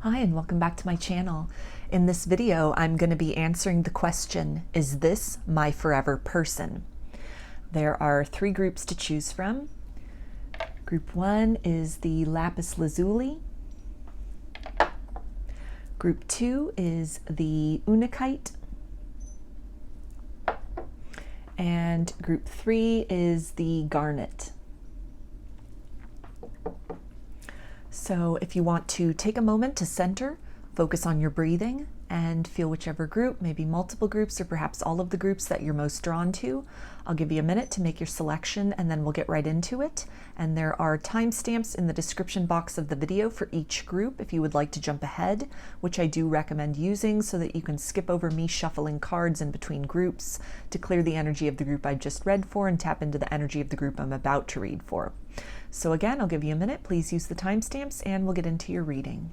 Hi and welcome back to my channel. In this video, I'm going to be answering the question, is this my forever person? There are 3 groups to choose from. Group 1 is the Lapis Lazuli. Group 2 is the Unakite. And group 3 is the Garnet. So if you want to take a moment to center, focus on your breathing, and feel whichever group, maybe multiple groups or perhaps all of the groups that you're most drawn to. I'll give you a minute to make your selection and then we'll get right into it. And there are timestamps in the description box of the video for each group if you would like to jump ahead, which I do recommend using so that you can skip over me shuffling cards in between groups to clear the energy of the group I just read for and tap into the energy of the group I'm about to read for. So again, I'll give you a minute. Please use the timestamps and we'll get into your reading.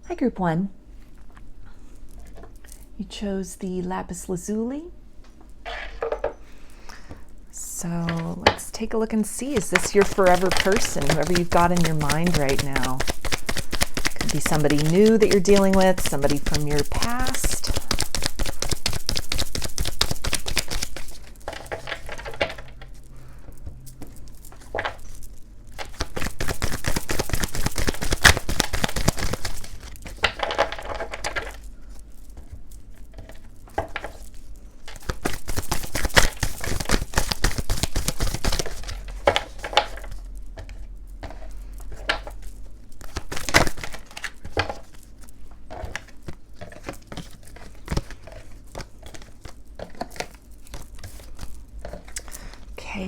Hi, Group 1. You chose the Lapis Lazuli. So let's take a look and see, is this your forever person, whoever you've got in your mind right now? Could be somebody new that you're dealing with, somebody from your past.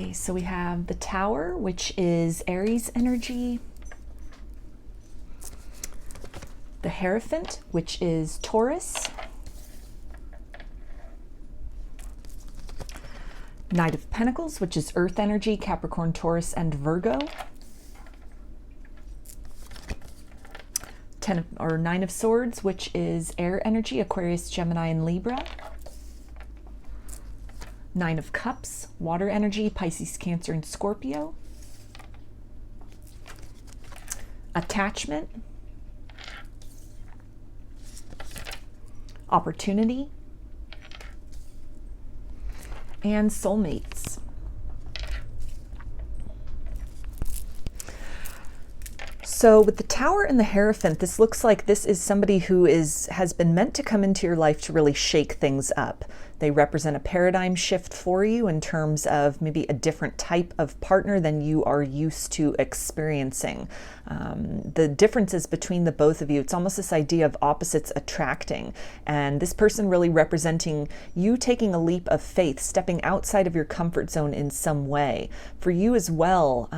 Okay, so we have the Tower, which is Aries energy. The Hierophant, which is Taurus. Knight of Pentacles, which is Earth energy, Capricorn, Taurus, and Virgo. Nine of Swords, which is Air energy, Aquarius, Gemini, and Libra. Nine of Cups, Water energy, Pisces, Cancer, and Scorpio. Attachment. Opportunity. And soulmates. So with the Tower and the Hierophant, this looks like this is somebody who has been meant to come into your life to really shake things up. They represent a paradigm shift for you in terms of maybe a different type of partner than you are used to experiencing. The differences between the both of you, it's almost this idea of opposites attracting. And this person really representing you taking a leap of faith, stepping outside of your comfort zone in some way. For you as well,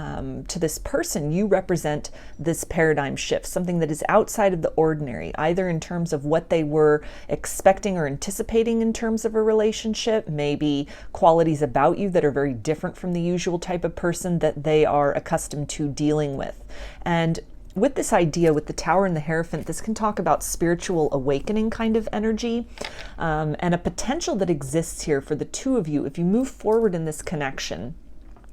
to this person, you represent this paradigm shift, something that is outside of the ordinary, either in terms of what they were expecting or anticipating in terms of a relationship, maybe qualities about you that are very different from the usual type of person that they are accustomed to dealing with. And with this idea, with the Tower and the Hierophant, this can talk about spiritual awakening kind of energy, and a potential that exists here for the two of you. If you move forward in this connection,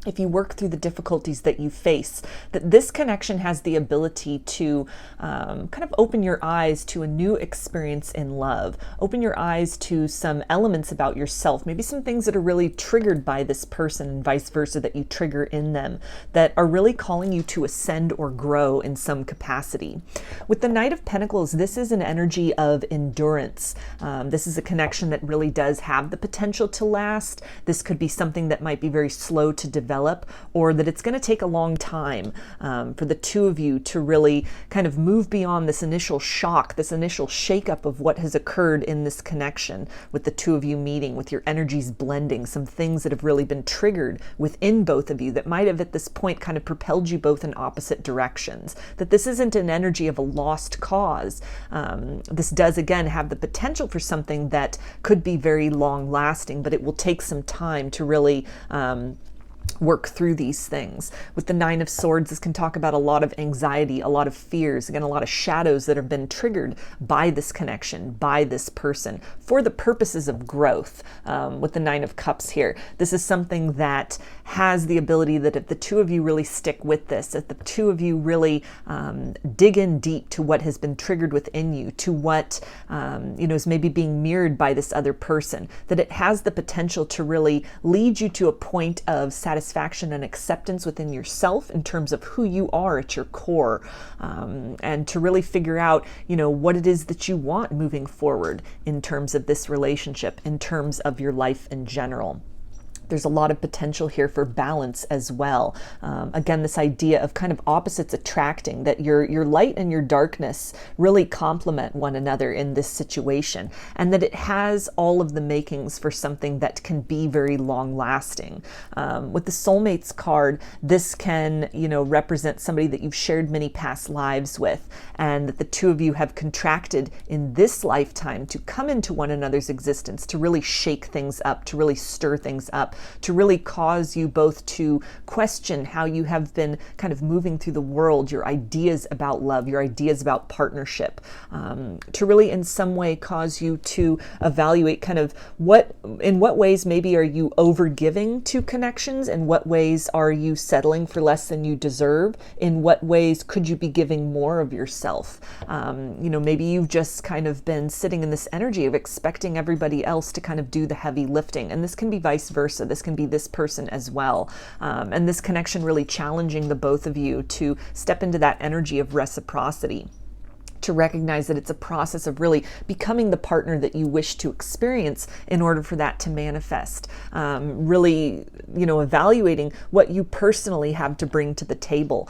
if you work through the difficulties that you face, that this connection has the ability to kind of open your eyes to a new experience in love, open your eyes to some elements about yourself, maybe some things that are really triggered by this person and vice versa that you trigger in them, that are really calling you to ascend or grow in some capacity. With the Knight of Pentacles, this is an energy of endurance. This is a connection that really does have the potential to last. This could be something that might be very slow to develop, or that it's going to take a long time for the two of you to really kind of move beyond this initial shock, this initial shakeup of what has occurred in this connection with the two of you meeting, with your energies blending, some things that have really been triggered within both of you that might have at this point kind of propelled you both in opposite directions. That this isn't an energy of a lost cause. This does again have the potential for something that could be very long lasting, but it will take some time to really work through these things. With the Nine of Swords, this can talk about a lot of anxiety, a lot of fears, again, a lot of shadows that have been triggered by this connection, by this person, for the purposes of growth. With the Nine of Cups here, this is something that has the ability that if the two of you really stick with this, if the two of you really dig in deep to what has been triggered within you, to what is maybe being mirrored by this other person, that it has the potential to really lead you to a point of satisfaction and acceptance within yourself in terms of who you are at your core, and to really figure out, what it is that you want moving forward in terms of this relationship, in terms of your life in general. There's a lot of potential here for balance as well. Again, this idea of kind of opposites attracting, that your light and your darkness really complement one another in this situation, and that it has all of the makings for something that can be very long lasting. With the Soulmates card, this can, represent somebody that you've shared many past lives with, and that the two of you have contracted in this lifetime to come into one another's existence, to really shake things up, to really stir things up, to really cause you both to question how you have been kind of moving through the world, your ideas about love, your ideas about partnership, to really in some way cause you to evaluate kind of in what ways maybe are you overgiving to connections, in what ways are you settling for less than you deserve, in what ways could you be giving more of yourself. Maybe you've just kind of been sitting in this energy of expecting everybody else to kind of do the heavy lifting, and this can be vice versa. This can be this person as well. And this connection really challenging the both of you to step into that energy of reciprocity. to recognize that it's a process of really becoming the partner that you wish to experience in order for that to manifest. Really, evaluating what you personally have to bring to the table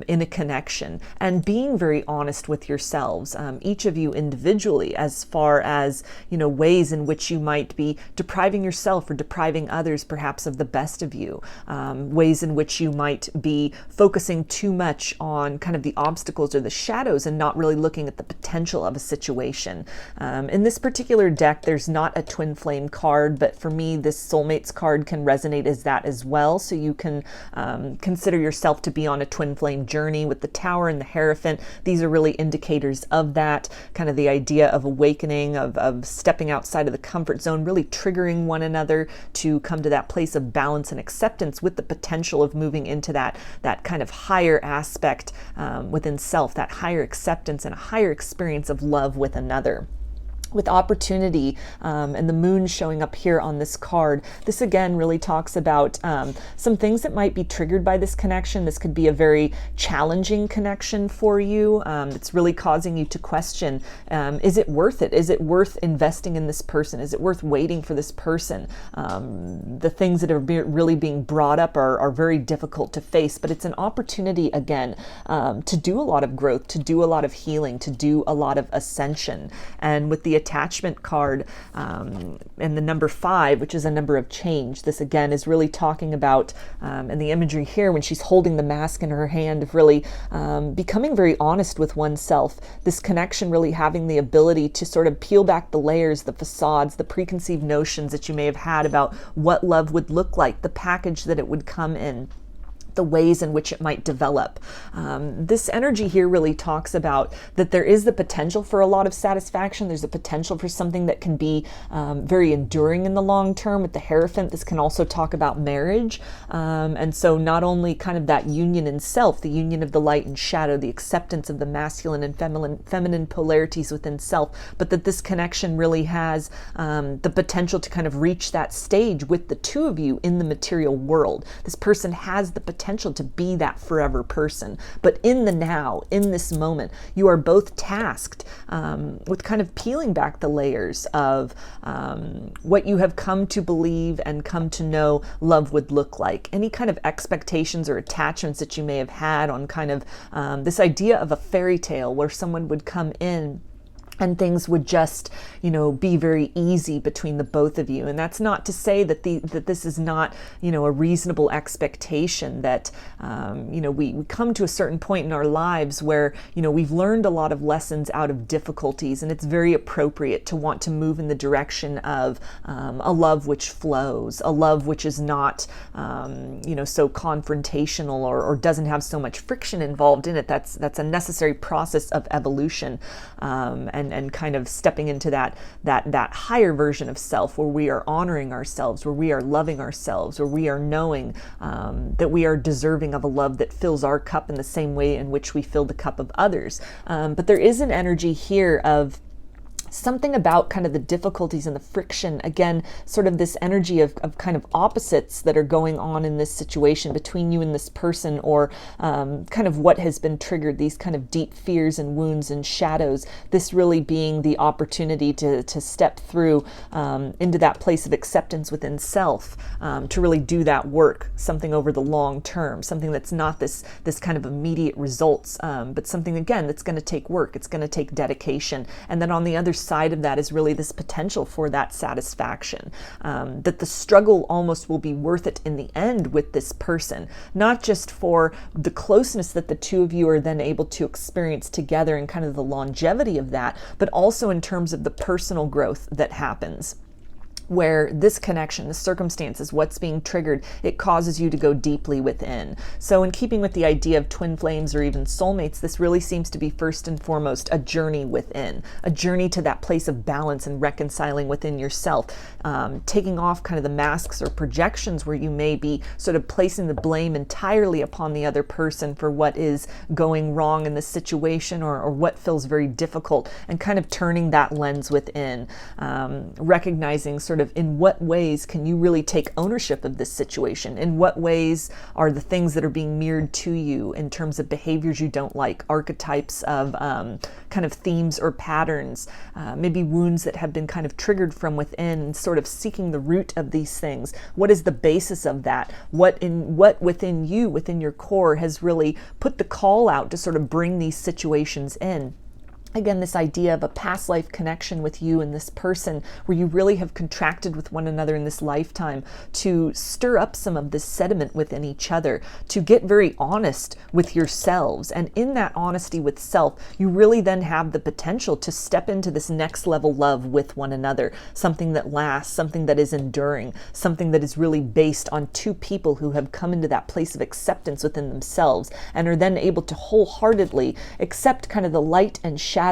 in a connection, and being very honest with yourselves, each of you individually, as far as, ways in which you might be depriving yourself or depriving others perhaps of the best of you, ways in which you might be focusing too much on kind of the obstacles or the shadows and not really looking at the potential of a situation. In this particular deck, there's not a twin flame card, but for me, this soulmates card can resonate as that as well. So you can consider yourself to be on a twin flame journey with the Tower and the Hierophant. These are really indicators of that, kind of the idea of awakening, of stepping outside of the comfort zone, really triggering one another to come to that place of balance and acceptance, with the potential of moving into that kind of higher aspect within self, that higher acceptance and a higher experience of love with another. With opportunity and the moon showing up here on this card, this again really talks about some things that might be triggered by this connection. This could be a very challenging connection for you. It's really causing you to question, is it worth it? Is it worth investing in this person? Is it worth waiting for this person? The things that are really being brought up are very difficult to face, but it's an opportunity again to do a lot of growth, to do a lot of healing, to do a lot of ascension. And with the attachment card and the number 5, which is a number of change, this again is really talking about, and the imagery here when she's holding the mask in her hand, of really becoming very honest with oneself. This connection really having the ability to sort of peel back the layers, the facades, the preconceived notions that you may have had about what love would look like, the package that it would come in, the ways in which it might develop. This energy here really talks about that there is the potential for a lot of satisfaction. There's a potential for something that can be very enduring in the long term. With the Hierophant, this can also talk about marriage. And so not only kind of that union in self, the union of the light and shadow, the acceptance of the masculine and feminine polarities within self, but that this connection really has the potential to kind of reach that stage with the two of you in the material world. This person has the potential to be that forever person. But in the now, in this moment, you are both tasked with kind of peeling back the layers of what you have come to believe and come to know love would look like. Any kind of expectations or attachments that you may have had on kind of this idea of a fairy tale where someone would come in and things would just, be very easy between the both of you. And that's not to say that that this is not, a reasonable expectation that, we come to a certain point in our lives where, we've learned a lot of lessons out of difficulties, and it's very appropriate to want to move in the direction of a love which flows, a love which is not, so confrontational or doesn't have so much friction involved in it. That's a necessary process of evolution, and kind of stepping into that higher version of self, where we are honoring ourselves, where we are loving ourselves, where we are knowing that we are deserving of a love that fills our cup in the same way in which we fill the cup of others. But there is an energy here of something about kind of the difficulties and the friction, again, sort of this energy of kind of opposites that are going on in this situation between you and this person, or kind of what has been triggered, these kind of deep fears and wounds and shadows, this really being the opportunity to step through into that place of acceptance within self, to really do that work, something over the long term, something that's not this kind of immediate results, but something, again, that's going to take work, it's going to take dedication. And then on the other side of that is really this potential for that satisfaction, that the struggle almost will be worth it in the end with this person, not just for the closeness that the two of you are then able to experience together and kind of the longevity of that, but also in terms of the personal growth that happens, where this connection, the circumstances, what's being triggered, it causes you to go deeply within. So in keeping with the idea of twin flames or even soulmates, this really seems to be first and foremost a journey within, a journey to that place of balance and reconciling within yourself, taking off kind of the masks or projections where you may be sort of placing the blame entirely upon the other person for what is going wrong in this situation, or what feels very difficult, and kind of turning that lens within, recognizing sort sort of in what ways can you really take ownership of this situation? In what ways are the things that are being mirrored to you in terms of behaviors you don't like, archetypes of kind of themes or patterns, maybe wounds that have been kind of triggered from within, sort of seeking the root of these things? What is the basis of that? What within you, within your core, has really put the call out to sort of bring these situations in? Again, this idea of a past life connection with you and this person, where you really have contracted with one another in this lifetime to stir up some of this sediment within each other, to get very honest with yourselves. And in that honesty with self, you really then have the potential to step into this next level love with one another, something that lasts, something that is enduring, something that is really based on two people who have come into that place of acceptance within themselves and are then able to wholeheartedly accept kind of the light and shadow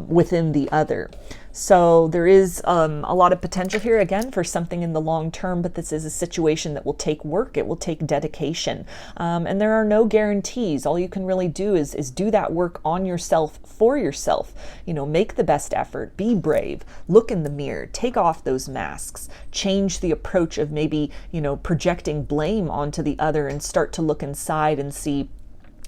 within the other. So there is a lot of potential here, again, for something in the long term, but this is a situation that will take work. It will take dedication. And there are no guarantees. All you can really do is do that work on yourself, for yourself. You know, make the best effort, be brave, look in the mirror, take off those masks, change the approach of maybe, you know, projecting blame onto the other, and start to look inside and see,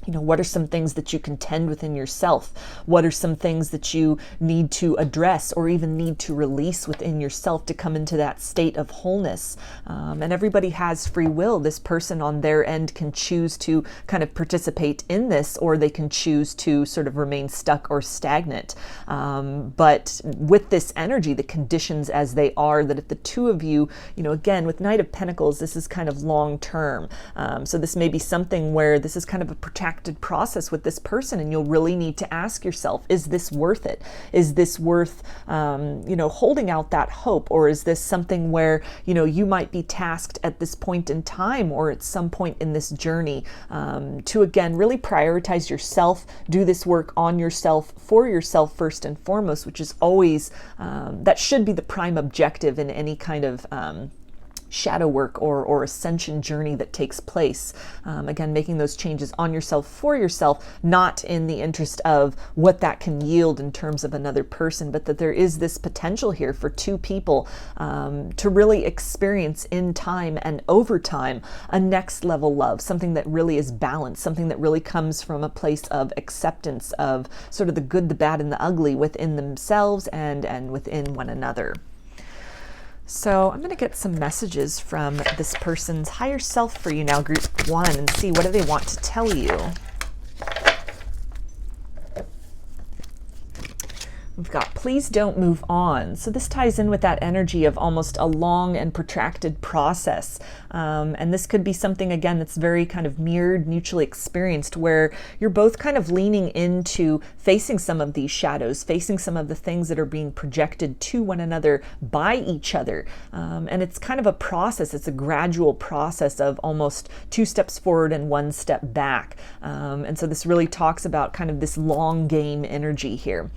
you know, what are some things that you contend within yourself? What are some things that you need to address or even need to release within yourself to come into that state of wholeness? And everybody has free will. This person on their end can choose to kind of participate in this, or they can choose to sort of remain stuck or stagnant. But with this energy, the conditions as they are, that if the two of you, you know, again, with Knight of Pentacles, this is kind of long term. So this may be something where this is kind of a protracted process with this person, and you'll really need to ask yourself, is this worth it? Is this worth, you know, holding out that hope? Or is this something where, you know, you might be tasked at this point in time or at some point in this journey to, again, really prioritize yourself, do this work on yourself, for yourself first and foremost, which is always, that should be the prime objective in any kind of shadow work or ascension journey that takes place. Again, making those changes on yourself, for yourself, not in the interest of what that can yield in terms of another person, but that there is this potential here for two people to really experience in time and over time a next level love, something that really is balanced, something that really comes from a place of acceptance of sort of the good, the bad, and the ugly within themselves and within one another. So I'm going to get some messages from this person's higher self for you now, group 1, and see what do they want to tell you. We've got, please don't move on. So this ties in with that energy of almost a long and protracted process. And this could be something, again, that's very kind of mirrored, mutually experienced, where you're both kind of leaning into facing some of these shadows, facing some of the things that are being projected to one another by each other. And it's kind of a process. It's a gradual process of almost 2 steps forward and 1 step back. And so this really talks about kind of this long game energy here,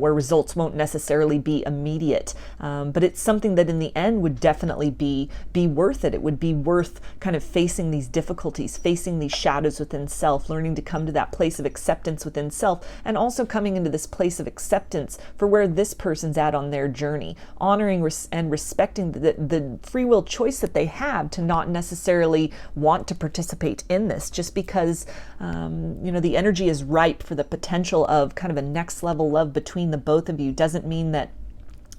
where results won't necessarily be immediate, but it's something that in the end would definitely be worth it. It would be worth kind of facing these difficulties, facing these shadows within self, learning to come to that place of acceptance within self, and also coming into this place of acceptance for where this person's at on their journey, honoring and respecting the free will choice that they have to not necessarily want to participate in this, just because you know, the energy is ripe for the potential of kind of a next level love between the both of you. Doesn't mean that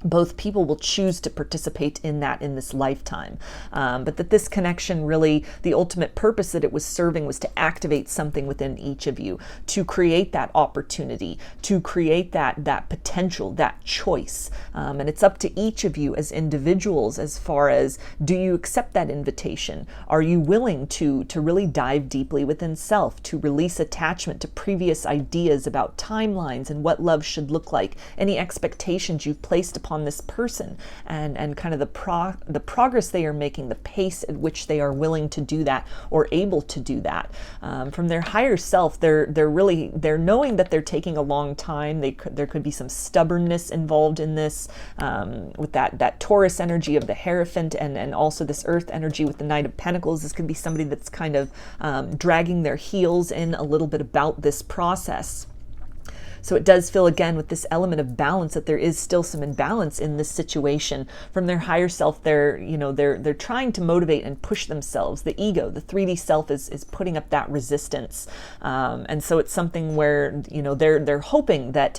both people will choose to participate in that in this lifetime. But that this connection really, the ultimate purpose that it was serving was to activate something within each of you, to create that opportunity, to create that potential, that choice. And it's up to each of you as individuals as far as, do you accept that invitation? Are you willing to really dive deeply within self, to release attachment to previous ideas about timelines and what love should look like, any expectations you've placed upon this person, and kind of the progress they are making, the pace at which they are willing to do that or able to do that. From their higher self, they're knowing that they're taking a long time. There could be some stubbornness involved in this, with that Taurus energy of the Hierophant, and also this Earth energy with the Knight of Pentacles. This could be somebody that's kind of dragging their heels in a little bit about this process. So it does feel, again, with this element of balance, that there is still some imbalance in this situation. From their higher self, they're trying to motivate and push themselves. The ego, the 3D self, is putting up that resistance. And so it's something where, they're hoping that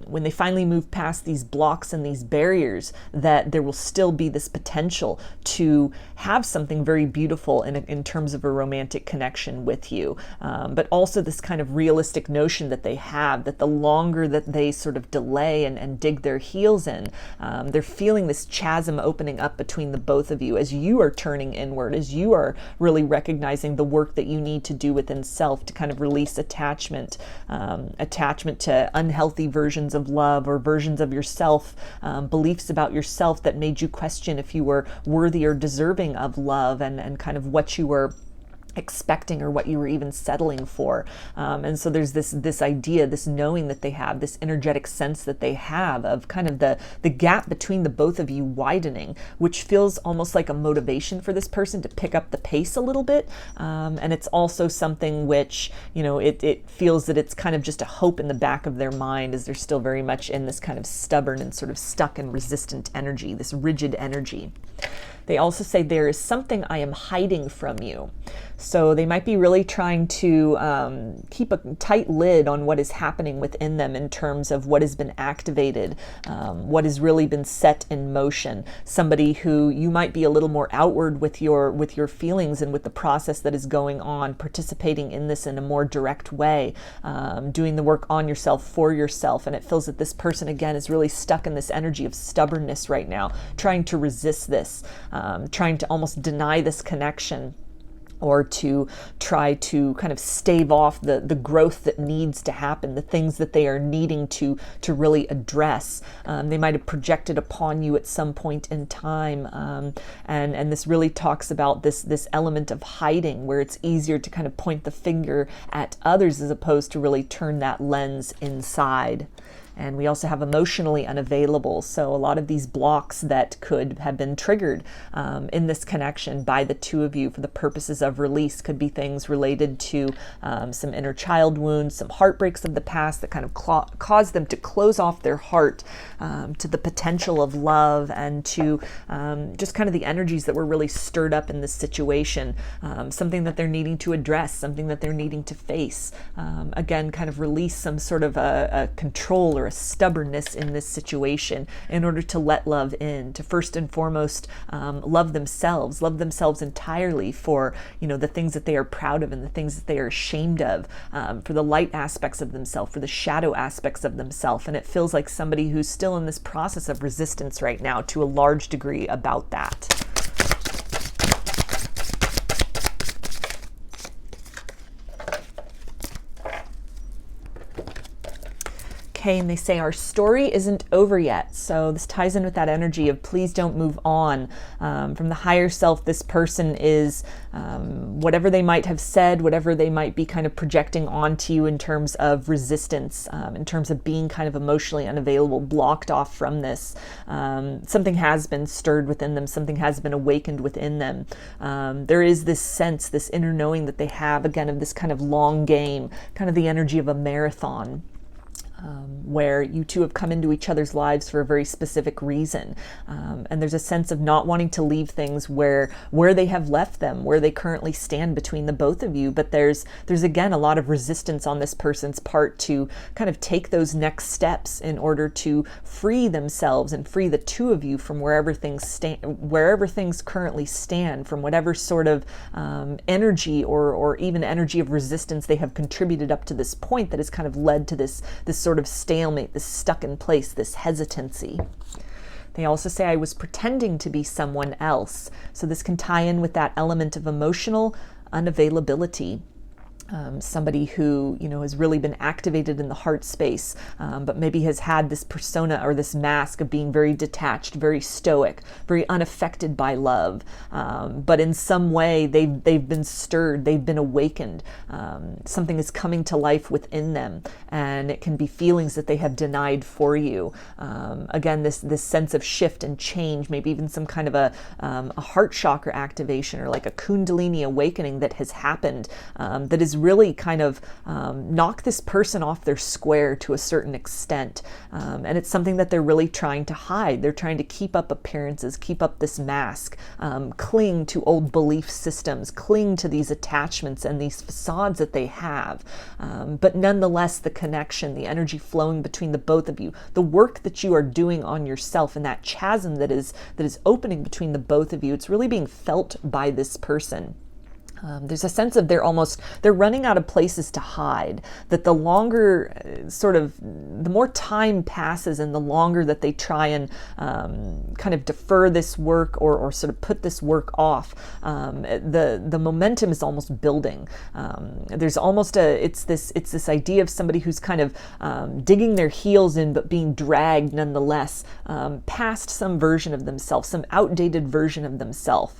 when they finally move past these blocks and these barriers, that there will still be this potential to have something very beautiful in terms of a romantic connection with you. But also this kind of realistic notion that they have, that the longer that they sort of delay and dig their heels in, they're feeling this chasm opening up between the both of you as you are turning inward, as you are really recognizing the work that you need to do within self to kind of release attachment to unhealthy versions of love or versions of yourself, beliefs about yourself that made you question if you were worthy or deserving of love, and kind of what you were expecting or what you were even settling for. And so there's this idea, this knowing that they have, this energetic sense that they have of kind of the gap between the both of you widening, which feels almost like a motivation for this person to pick up the pace a little bit. And it's also something which, it feels that it's kind of just a hope in the back of their mind, as they're still very much in this kind of stubborn and sort of stuck and resistant energy, this rigid energy. They also say, there is something I am hiding from you. So they might be really trying to keep a tight lid on what is happening within them in terms of what has been activated, what has really been set in motion. Somebody who you might be a little more outward with your feelings and with the process that is going on, participating in this in a more direct way, doing the work on yourself for yourself. And it feels that this person, again, is really stuck in this energy of stubbornness right now, trying to resist this, trying to almost deny this connection, or to try to kind of stave off the growth that needs to happen, the things that they are needing to really address. They might have projected upon you at some point in time. And this really talks about this element of hiding, where it's easier to kind of point the finger at others as opposed to really turn that lens inside. And we also have emotionally unavailable. So a lot of these blocks that could have been triggered in this connection by the two of you for the purposes of release could be things related to some inner child wounds, some heartbreaks of the past that kind of cause them to close off their heart to the potential of love, and to just kind of the energies that were really stirred up in this situation, something that they're needing to address, something that they're needing to face. Again, kind of release some sort of a control or a stubbornness in this situation in order to let love in, to first and foremost love themselves entirely for the things that they are proud of and the things that they are ashamed of, for the light aspects of themselves, for the shadow aspects of themselves. And it feels like somebody who's still in this process of resistance right now to a large degree about that. And they say, our story isn't over yet. So this ties in with that energy of please don't move on. From the higher self, this person is, whatever they might have said, whatever they might be kind of projecting onto you in terms of resistance, in terms of being kind of emotionally unavailable, blocked off from this. Something has been stirred within them. Something has been awakened within them. There is this sense, this inner knowing that they have, again, of this kind of long game, kind of the energy of a marathon. Where you two have come into each other's lives for a very specific reason. And there's a sense of not wanting to leave things where they have left them, where they currently stand between the both of you. But there's again, a lot of resistance on this person's part to kind of take those next steps in order to free themselves and free the two of you from wherever things currently stand, from whatever sort of energy or even energy of resistance they have contributed up to this point that has kind of led to this sort of stalemate, this stuck in place, this hesitancy. They also say, I was pretending to be someone else. So this can tie in with that element of emotional unavailability. Somebody who, has really been activated in the heart space, but maybe has had this persona or this mask of being very detached, very stoic, very unaffected by love. But in some way, they've been stirred, they've been awakened. Something is coming to life within them, and it can be feelings that they have denied for you. Again, this sense of shift and change, maybe even some kind of a heart chakra activation or like a kundalini awakening that has happened, that is is really kind of knock this person off their square to a certain extent. And it's something that they're really trying to hide. They're trying to keep up appearances, keep up this mask, cling to old belief systems, cling to these attachments and these facades that they have. But nonetheless, the connection, the energy flowing between the both of you, the work that you are doing on yourself, and that chasm that is opening between the both of you, it's really being felt by this person. There's a sense of they're running out of places to hide, that the longer the more time passes and the longer that they try and kind of defer this work or sort of put this work off, the momentum is almost building. There's almost it's this idea of somebody who's kind of digging their heels in but being dragged nonetheless past some version of themselves, some outdated version of themselves.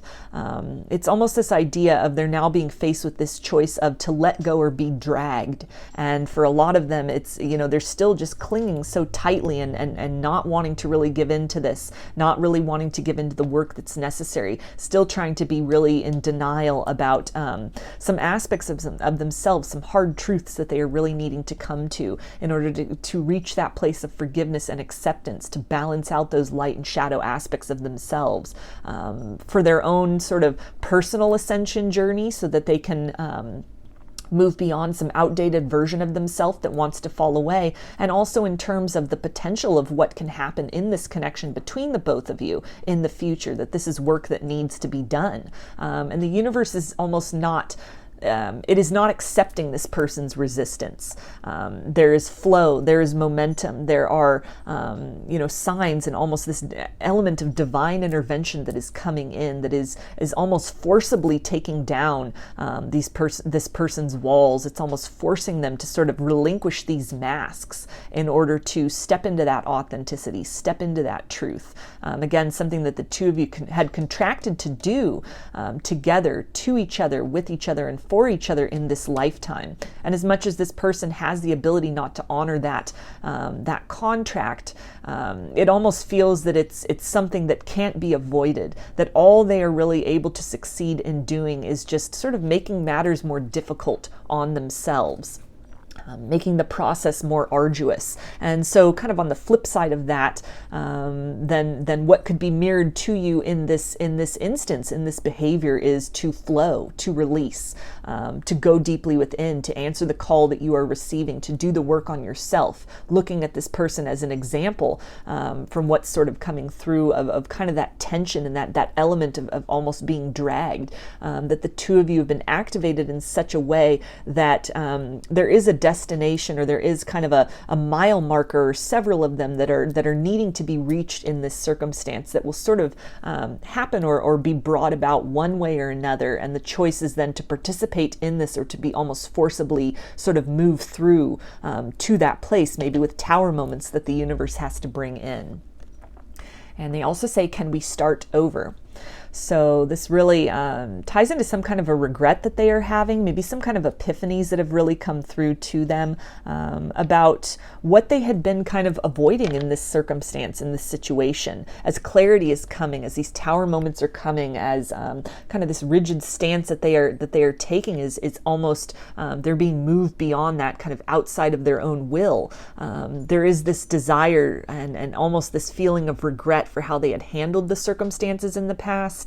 It's almost this idea of they're now being faced with this choice of to let go or be dragged. And for a lot of them, it's, they're still just clinging so tightly and not wanting to really give in to this, not really wanting to give into the work that's necessary, still trying to be really in denial about some aspects of themselves, some hard truths that they are really needing to come to in order to reach that place of forgiveness and acceptance, to balance out those light and shadow aspects of themselves for their own sort of personal ascension journey, so that they can move beyond some outdated version of themselves that wants to fall away, and also in terms of the potential of what can happen in this connection between the both of you in the future, that this is work that needs to be done. And the universe is almost not it is not accepting this person's resistance. There is flow, there is momentum, there are signs and almost this element of divine intervention that is coming in, that is almost forcibly taking down this person's walls. It's almost forcing them to sort of relinquish these masks in order to step into that authenticity, step into that truth. Again, something that the two of you had contracted to do together, to each other, with each other, and for each other in this lifetime. And as much as this person has the ability not to honor that contract, it almost feels that it's something that can't be avoided, that all they are really able to succeed in doing is just sort of making matters more difficult on themselves. Making the process more arduous. And so kind of on the flip side of that, then what could be mirrored to you in this instance, in this behavior, is to flow, to release, to go deeply within, to answer the call that you are receiving, to do the work on yourself, looking at this person as an example from what's sort of coming through of kind of that tension and that element of almost being dragged, that the two of you have been activated in such a way that there is a destination, or there is kind of a mile marker, or several of them that are needing to be reached in this circumstance, that will sort of happen or be brought about one way or another. And the choice is then to participate in this, or to be almost forcibly sort of move through to that place, maybe with tower moments that the universe has to bring in. And they also say, can we start over? So this really ties into some kind of a regret that they are having, maybe some kind of epiphanies that have really come through to them about what they had been kind of avoiding in this circumstance, in this situation. As clarity is coming, as these tower moments are coming, as kind of this rigid stance that they are taking is almost they're being moved beyond that, kind of outside of their own will. There is this desire and almost this feeling of regret for how they had handled the circumstances in the past.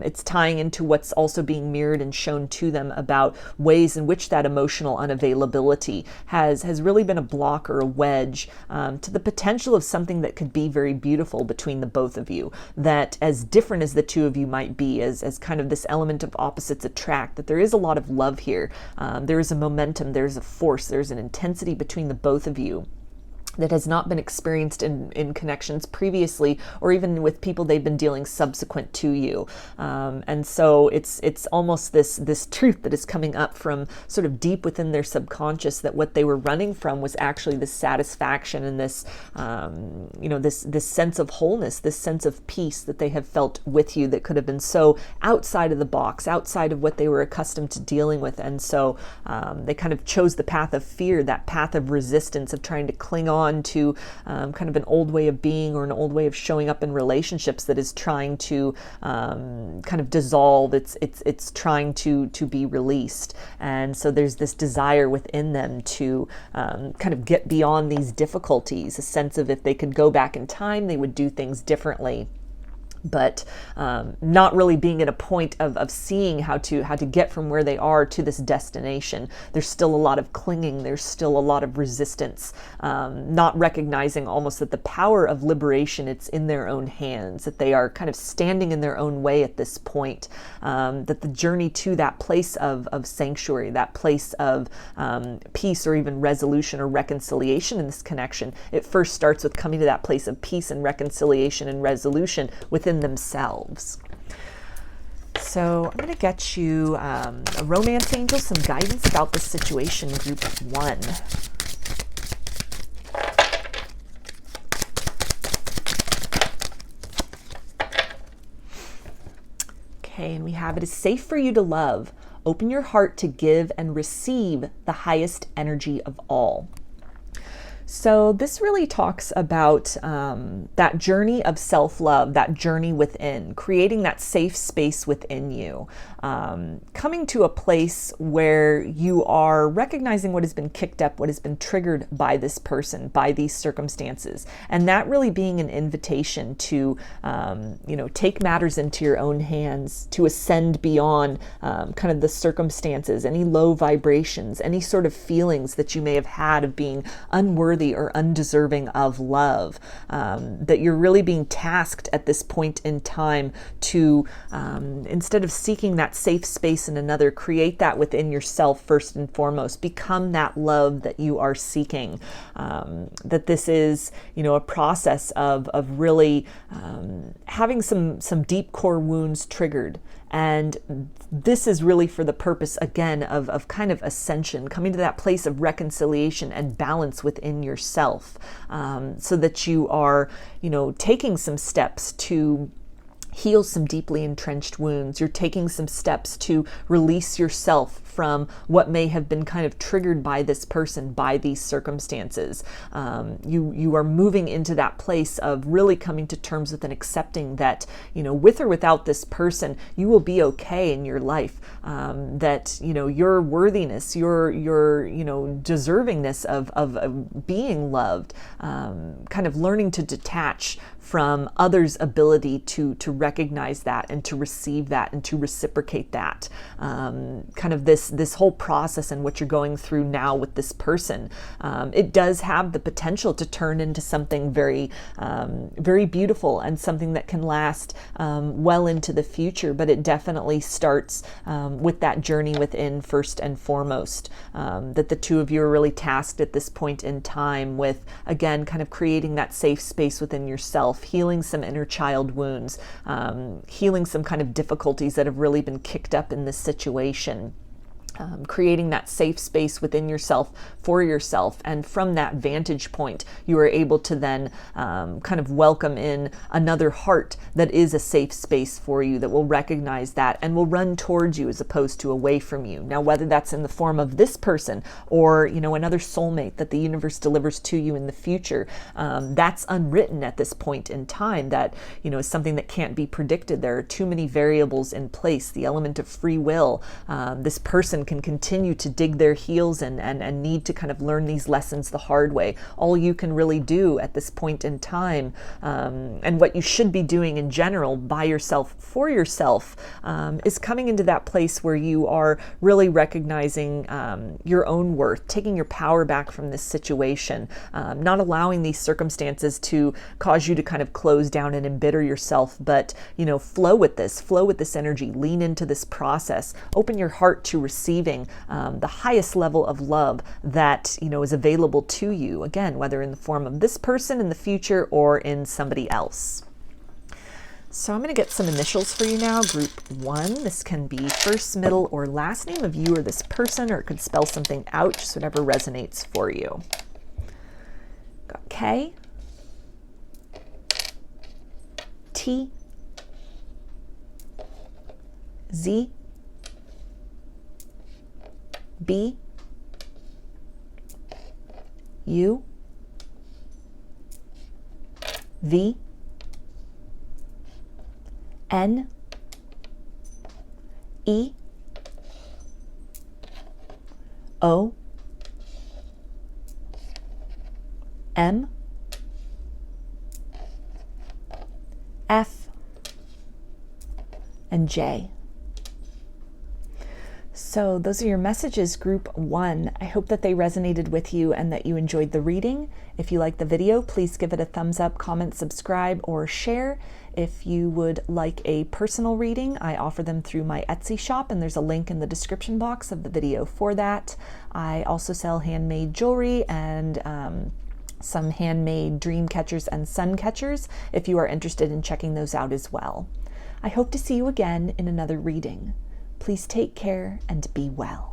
It's tying into what's also being mirrored and shown to them about ways in which that emotional unavailability has really been a block or a wedge to the potential of something that could be very beautiful between the both of you. That as different as the two of you might be, as kind of this element of opposites attract, that there is a lot of love here. There is a momentum, there's a force, there's an intensity between the both of you that has not been experienced in connections previously, or even with people they've been dealing subsequent to you. And so it's almost this truth that is coming up from sort of deep within their subconscious, that what they were running from was actually this satisfaction and this this sense of wholeness, this sense of peace that they have felt with you, that could have been so outside of the box, outside of what they were accustomed to dealing with. And so they kind of chose the path of fear, that path of resistance, of trying to cling on on to kind of an old way of being or an old way of showing up in relationships that is trying to kind of dissolve. It's trying to be released. And so there's this desire within them to kind of get beyond these difficulties, a sense of if they could go back in time, they would do things differently. But not really being at a point of seeing how to get from where they are to this destination. There's still a lot of clinging. There's still a lot of resistance, not recognizing almost that the power of liberation, it's in their own hands, that they are kind of standing in their own way at this point, that the journey to that place of sanctuary, that place of peace or even resolution or reconciliation in this connection, it first starts with coming to that place of peace and reconciliation and resolution within themselves. So I'm going to get you a romance angel, some guidance about this situation, group 1. Okay, and we have it is safe for you to love. Open your heart to give and receive the highest energy of all. So this really talks about that journey of self-love, that journey within, creating that safe space within you, coming to a place where you are recognizing what has been kicked up, what has been triggered by this person, by these circumstances, and that really being an invitation to, take matters into your own hands, to ascend beyond kind of the circumstances, any low vibrations, any sort of feelings that you may have had of being unworthy or undeserving of love, that you're really being tasked at this point in time to, instead of seeking that safe space in another, create that within yourself first and foremost. Become that love that you are seeking. That this is, a process of really having some deep core wounds triggered. And this is really for the purpose, again, of kind of ascension, coming to that place of reconciliation and balance within yourself, so that you are, taking some steps to heal some deeply entrenched wounds. You're taking some steps to release yourself from what may have been kind of triggered by this person, by these circumstances. You are moving into that place of really coming to terms with and accepting that, with or without this person, you will be okay in your life. That, your worthiness, your deservingness of being loved, kind of learning to detach from others' ability to recognize that and to receive that and to reciprocate that. Kind of this whole process and what you're going through now with this person, it does have the potential to turn into something very, very beautiful and something that can last well into the future. But it definitely starts with that journey within first and foremost. That the two of you are really tasked at this point in time with, again, kind of creating that safe space within yourself, healing some inner child wounds, healing some kind of difficulties that have really been kicked up in this situation. Creating that safe space within yourself for yourself, and from that vantage point you are able to then kind of welcome in another heart that is a safe space for you, that will recognize that and will run towards you as opposed to away from you. Now, whether that's in the form of this person or another soulmate that the universe delivers to you in the future, that's unwritten at this point in time. That is something that can't be predicted. There are too many variables in place. The element of free will. This person can continue to dig their heels in and need to kind of learn these lessons the hard way. All you can really do at this point in time, and what you should be doing in general by yourself, for yourself, is coming into that place where you are really recognizing your own worth, taking your power back from this situation, not allowing these circumstances to cause you to kind of close down and embitter yourself, but flow with this energy, lean into this process, open your heart to receiving the highest level of love that is available to you, again, whether in the form of this person in the future or in somebody else. So I'm going to get some initials for you now. Group 1, this can be first, middle, or last name of you or this person, or it could spell something out, just whatever resonates for you. Got K, T, Z, B, U, V, N, E, O, M, F, and J. So those are your messages, group 1. I hope that they resonated with you and that you enjoyed the reading. If you liked the video, please give it a thumbs up, comment, subscribe, or share. If you would like a personal reading, I offer them through my Etsy shop, and there's a link in the description box of the video for that. I also sell handmade jewelry and some handmade dream catchers and sun catchers if you are interested in checking those out as well. I hope to see you again in another reading. Please take care and be well.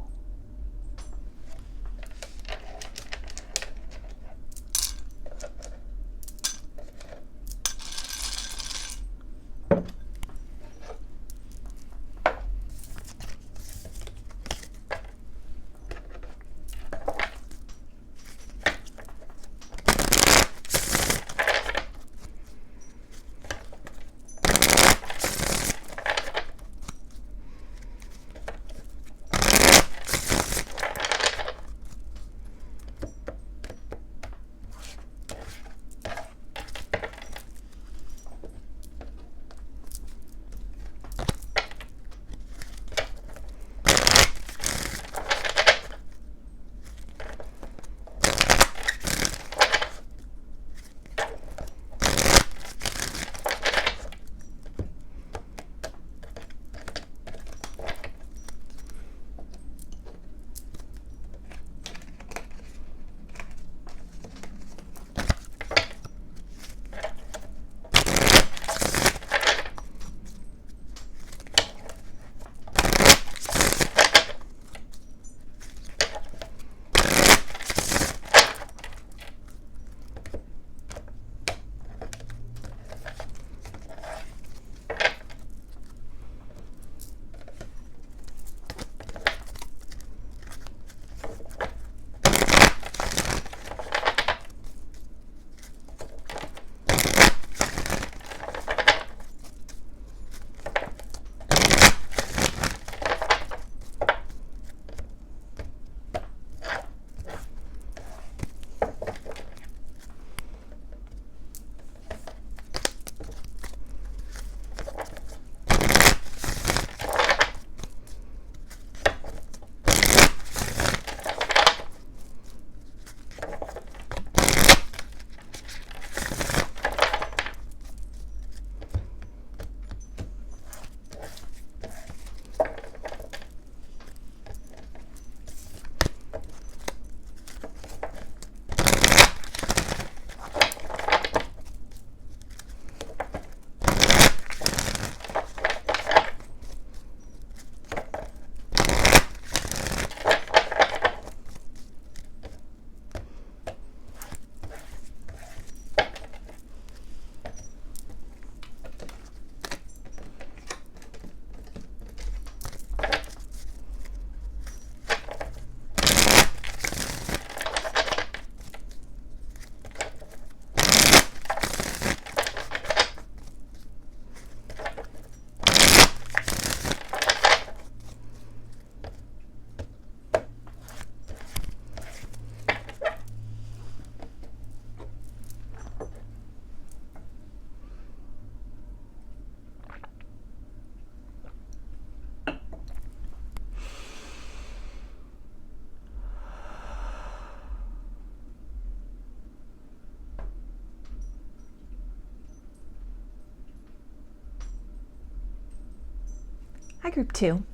Hi, group 2.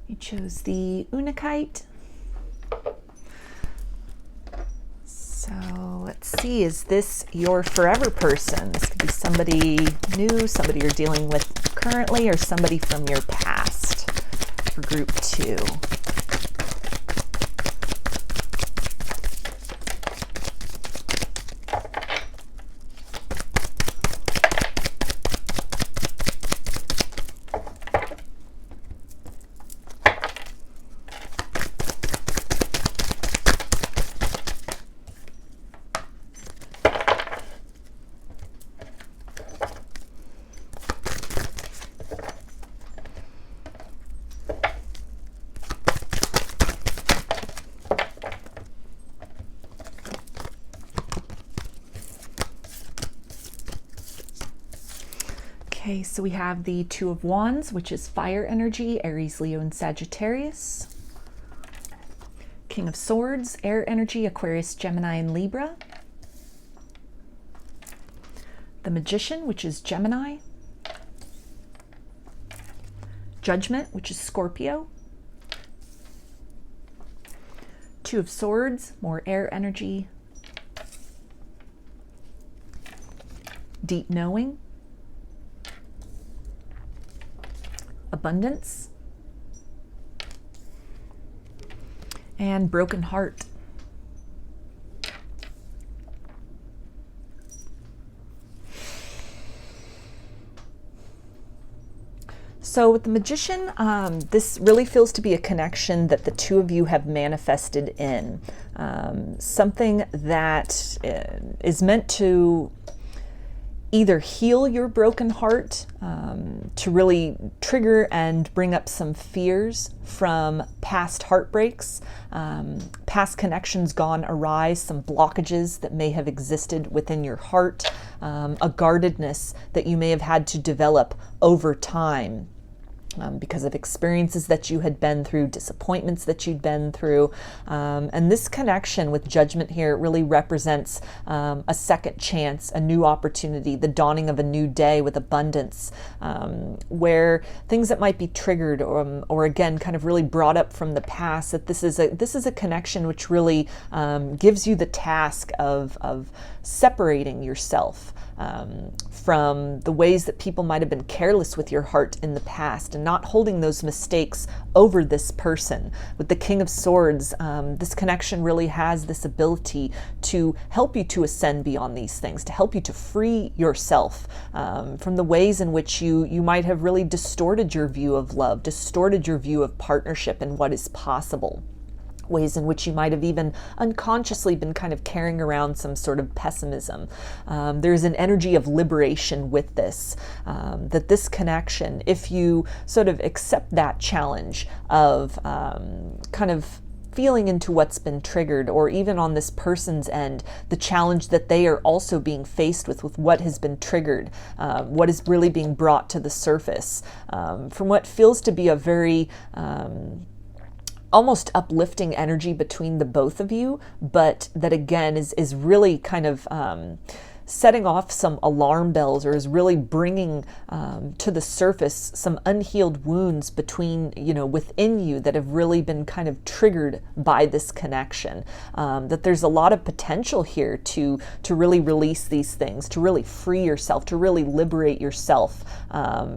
You chose the Unakite. So let's see, is this your forever person? This could be somebody new, somebody you're dealing with currently, or somebody from your past for group 2. Okay, so we have the Two of Wands, which is fire energy, Aries, Leo, and Sagittarius. King of Swords, air energy, Aquarius, Gemini, and Libra. The Magician, which is Gemini. Judgment, which is Scorpio. Two of Swords, more air energy. Deep Knowing. Abundance. And Broken Heart. So with the Magician, this really feels to be a connection that the two of you have manifested in. Something that is meant to either heal your broken heart, to really trigger and bring up some fears from past heartbreaks, past connections gone awry, some blockages that may have existed within your heart, a guardedness that you may have had to develop over time. Because of experiences that you had been through, disappointments that you'd been through. And this connection with Judgment here really represents a second chance, a new opportunity, the dawning of a new day with abundance, where things that might be triggered or again, kind of really brought up from the past, that this is a connection which really gives you the task of separating yourself from the ways that people might have been careless with your heart in the past and not holding those mistakes over this person. With the King of Swords, this connection really has this ability to help you to ascend beyond these things, to help you to free yourself from the ways in which you might have really distorted your view of love, distorted your view of partnership and what is possible. Ways in which you might have even unconsciously been kind of carrying around some sort of pessimism. There's an energy of liberation with this, that this connection, if you sort of accept that challenge of kind of feeling into what's been triggered, or even on this person's end, the challenge that they are also being faced with what has been triggered, what is really being brought to the surface, from what feels to be a very almost uplifting energy between the both of you, but that again is really kind of setting off some alarm bells, or is really bringing to the surface some unhealed wounds within you that have really been kind of triggered by this connection. That there's a lot of potential here to really release these things, to really free yourself, to really liberate yourself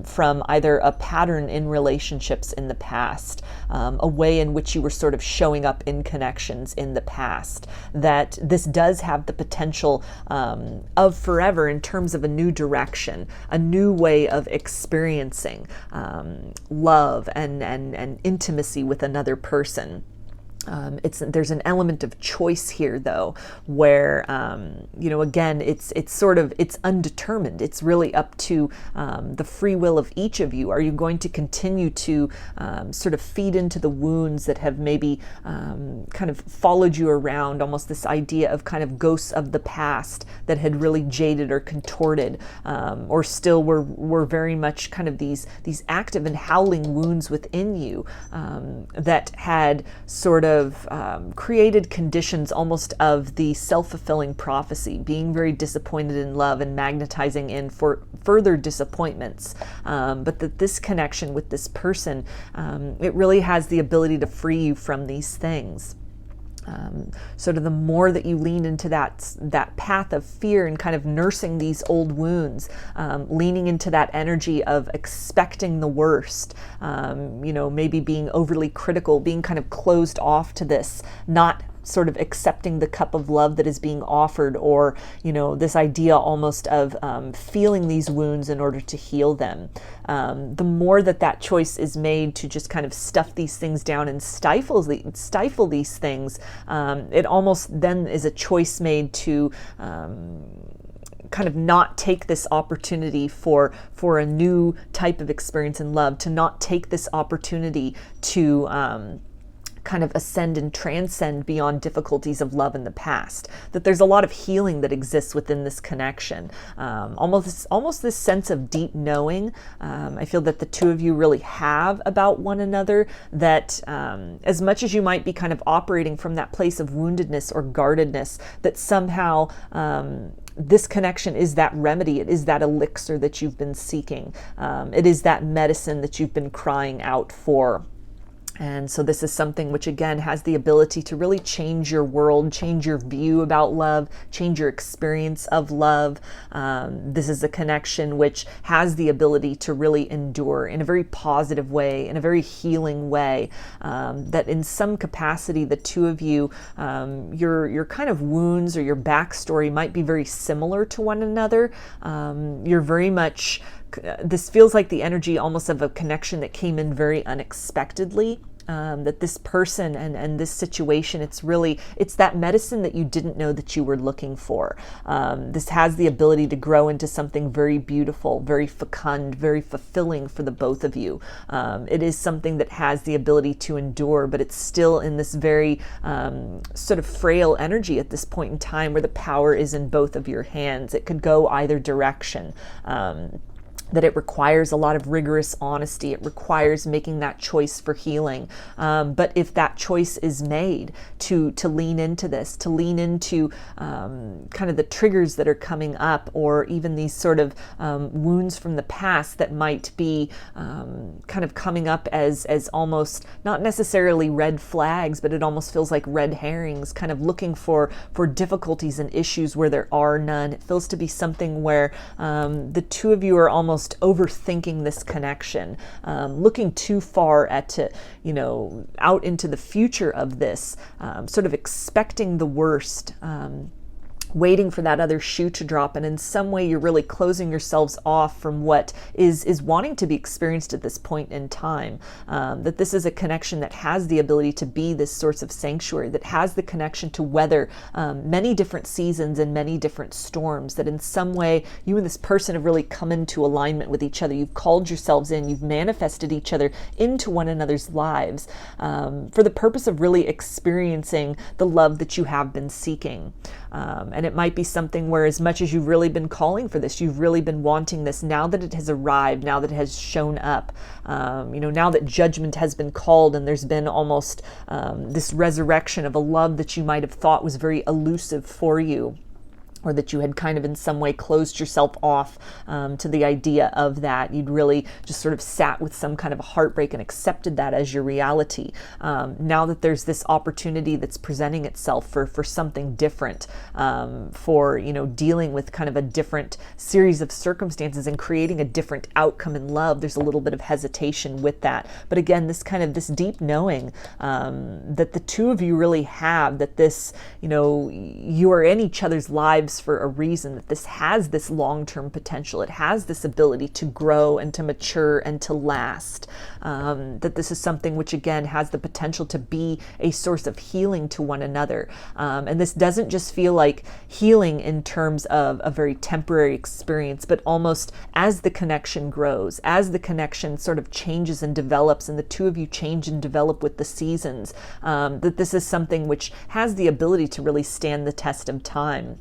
from either a pattern in relationships in the past, a way in which you were sort of showing up in connections in the past. That this does have the potential of forever in terms of a new direction, a new way of experiencing love and intimacy with another person. There's an element of choice here, though, where again, it's undetermined. It's really up to the free will of each of you. Are you going to continue to sort of feed into the wounds that have maybe kind of followed you around, almost this idea of kind of ghosts of the past that had really jaded or contorted, or still were very much kind of these active and howling wounds within you that had sort of created conditions almost of the self-fulfilling prophecy, being very disappointed in love and magnetizing in for further disappointments. But that this connection with this person, it really has the ability to free you from these things. Sort of the more that you lean into that path of fear and kind of nursing these old wounds, leaning into that energy of expecting the worst, maybe being overly critical, being kind of closed off to this, not sort of accepting the cup of love that is being offered, or this idea almost of feeling these wounds in order to heal them. The more that choice is made to just kind of stuff these things down and stifle these things, it almost then is a choice made to kind of not take this opportunity for a new type of experience in love, to not take this opportunity to kind of ascend and transcend beyond difficulties of love in the past, that there's a lot of healing that exists within this connection. Almost this sense of deep knowing, I feel that the two of you really have about one another, that as much as you might be kind of operating from that place of woundedness or guardedness, that somehow this connection is that remedy. It is that elixir that you've been seeking. It is that medicine that you've been crying out for. And so this is something which, again, has the ability to really change your world, change your view about love, change your experience of love. This is a connection which has the ability to really endure in a very positive way, in a very healing way, that in some capacity, the two of you, your kind of wounds or your backstory might be very similar to one another. You're very much... This feels like the energy almost of a connection that came in very unexpectedly. That this person and this situation, it's that medicine that you didn't know that you were looking for. This has the ability to grow into something very beautiful, very fecund, very fulfilling for the both of you. It is something that has the ability to endure, but it's still in this very sort of frail energy at this point in time where the power is in both of your hands. It could go either direction. That it requires a lot of rigorous honesty. It requires making that choice for healing. But if that choice is made to lean into this, to lean into kind of the triggers that are coming up, or even these sort of wounds from the past that might be kind of coming up as almost not necessarily red flags, but it almost feels like red herrings, kind of looking for difficulties and issues where there are none. It feels to be something where the two of you are almost overthinking this connection, looking too far out into the future of this, sort of expecting the worst, waiting for that other shoe to drop, and in some way you're really closing yourselves off from what is wanting to be experienced at this point in time. That this is a connection that has the ability to be this source of sanctuary, that has the connection to weather many different seasons and many different storms, that in some way you and this person have really come into alignment with each other. You've called yourselves in, you've manifested each other into one another's lives for the purpose of really experiencing the love that you have been seeking. And it might be something where, as much as you've really been calling for this, you've really been wanting this, now that it has arrived, now that it has shown up, now that judgment has been called, and there's been almost this resurrection of a love that you might have thought was very elusive for you, or that you had kind of in some way closed yourself off to the idea of that. You'd really just sort of sat with some kind of a heartbreak and accepted that as your reality. Now that there's this opportunity that's presenting itself for something different, for dealing with kind of a different series of circumstances and creating a different outcome in love, there's a little bit of hesitation with that. But again, this deep knowing that the two of you really have, that this, you are in each other's lives for a reason, that this has this long-term potential. It has this ability to grow and to mature and to last. That this is something which, again, has the potential to be a source of healing to one another. And this doesn't just feel like healing in terms of a very temporary experience, but almost as the connection grows, as the connection sort of changes and develops, and the two of you change and develop with the seasons, that this is something which has the ability to really stand the test of time.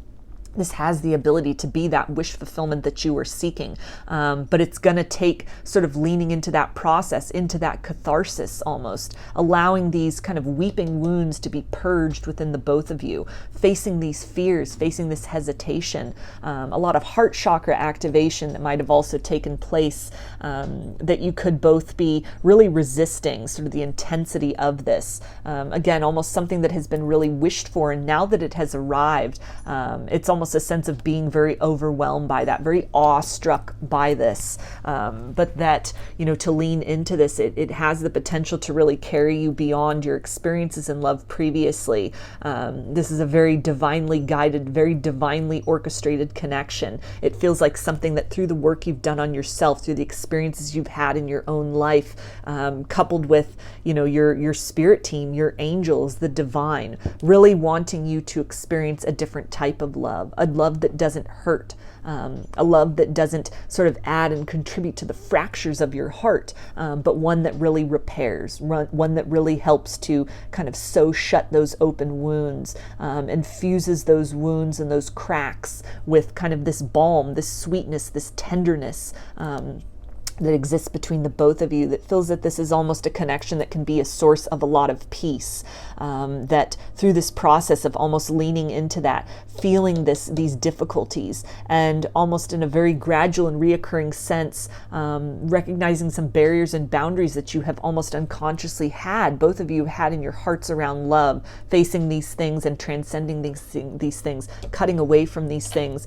This has the ability to be that wish fulfillment that you were seeking. But it's going to take sort of leaning into that process, into that catharsis almost, allowing these kind of weeping wounds to be purged within the both of you, facing these fears, facing this hesitation, a lot of heart chakra activation that might have also taken place, that you could both be really resisting sort of the intensity of this. Again, almost something that has been really wished for, and now that it has arrived, it's almost a sense of being very overwhelmed by that, very awestruck by this, but that, to lean into this, it has the potential to really carry you beyond your experiences in love previously. This is a very divinely guided, very divinely orchestrated connection. It feels like something that through the work you've done on yourself, through the experiences you've had in your own life, coupled with, your spirit team, your angels, the divine, really wanting you to experience a different type of love, a love that doesn't hurt, a love that doesn't sort of add and contribute to the fractures of your heart, but one that really repairs, one that really helps to kind of sew shut those open wounds, and fuses those wounds and those cracks with kind of this balm, this sweetness, this tenderness, that exists between the both of you, that feels that this is almost a connection that can be a source of a lot of peace, that through this process of almost leaning into that, feeling these difficulties, and almost in a very gradual and reoccurring sense, recognizing some barriers and boundaries that you have almost unconsciously had, both of you had in your hearts around love, facing these things and transcending these things, cutting away from these things,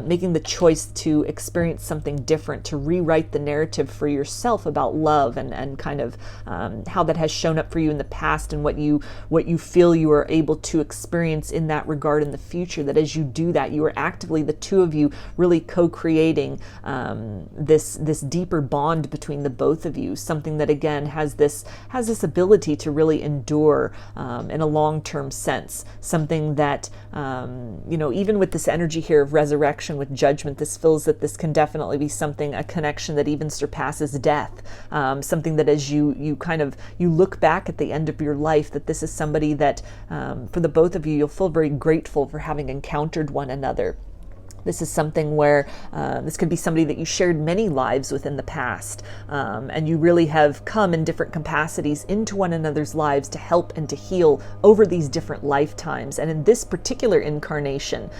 making the choice to experience something different, to rewrite the narrative for yourself about love, and kind of how that has shown up for you in the past, and what you feel you are able to experience in that regard in the future. That as you do that, you are actively, the two of you, really co-creating this deeper bond between the both of you, something that again has this ability to really endure in a long-term sense, something that even with this energy here of resurrection, with judgment, this feels that this can definitely be something, a connection that even surpasses death, something that as you look back at the end of your life, that this is somebody that for the both of you, you'll feel very grateful for having encountered one another. This is something where this could be somebody that you shared many lives with in the past, and you really have come in different capacities into one another's lives to help and to heal over these different lifetimes. And in this particular incarnation,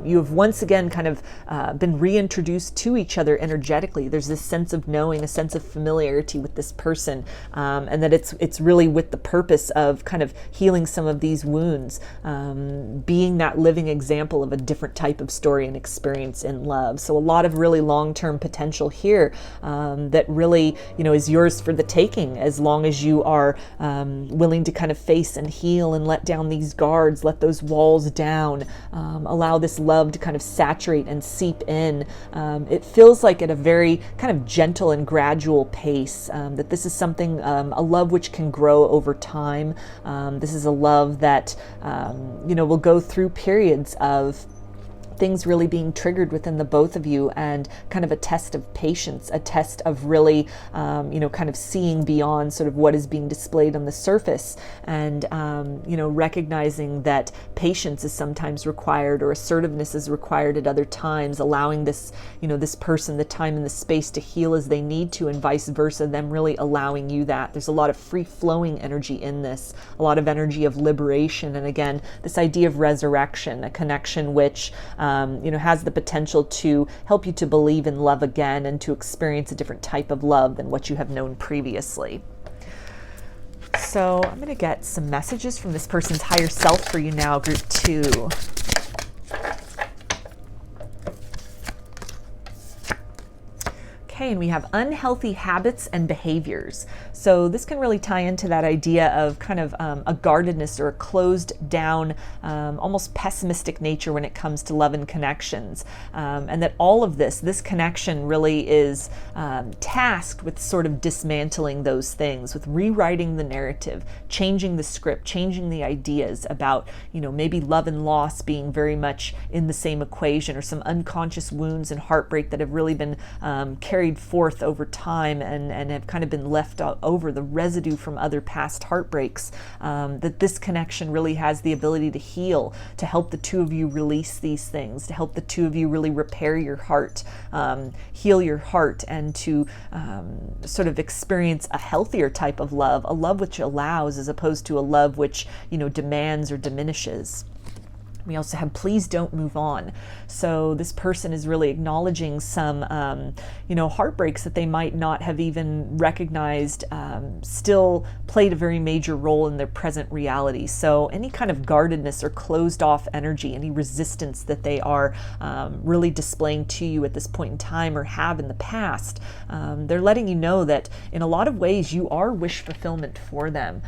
you have once again kind of been reintroduced to each other energetically. There's this sense of knowing, a sense of familiarity with this person, and that it's really with the purpose of kind of healing some of these wounds, being that living example of a different type of story and experience in love. So a lot of really long-term potential here, that really, is yours for the taking, as long as you are willing to kind of face and heal and let down these guards, let those walls down, allow this love to kind of saturate and seep in. It feels like at a very kind of gentle and gradual pace, that this is something, a love which can grow over time. This is a love that, will go through periods of things really being triggered within the both of you, and kind of a test of patience, a test of really, kind of seeing beyond sort of what is being displayed on the surface, and, recognizing that patience is sometimes required, or assertiveness is required at other times, allowing this, this person the time and the space to heal as they need to, and vice versa, them really allowing you that. There's a lot of free-flowing energy in this, a lot of energy of liberation, and again, this idea of resurrection, a connection which, has the potential to help you to believe in love again, and to experience a different type of love than what you have known previously. So I'm going to get some messages from this person's higher self for you now, group 2. Okay, and we have unhealthy habits and behaviors. So this can really tie into that idea of kind of a guardedness or a closed down, almost pessimistic nature when it comes to love and connections. And that all of this connection really is tasked with sort of dismantling those things, with rewriting the narrative, changing the script, changing the ideas about, maybe love and loss being very much in the same equation, or some unconscious wounds and heartbreak that have really been carried forth over time, and have kind of been left over, the residue from other past heartbreaks, that this connection really has the ability to heal, to help the two of you release these things, to help the two of you really repair your heart, heal your heart, and to sort of experience a healthier type of love, a love which allows, as opposed to a love which, demands or diminishes. We also have please don't move on. So this person is really acknowledging some, heartbreaks that they might not have even recognized still played a very major role in their present reality. So any kind of guardedness or closed off energy, any resistance that they are really displaying to you at this point in time, or have in the past, they're letting you know that in a lot of ways you are wish fulfillment for them.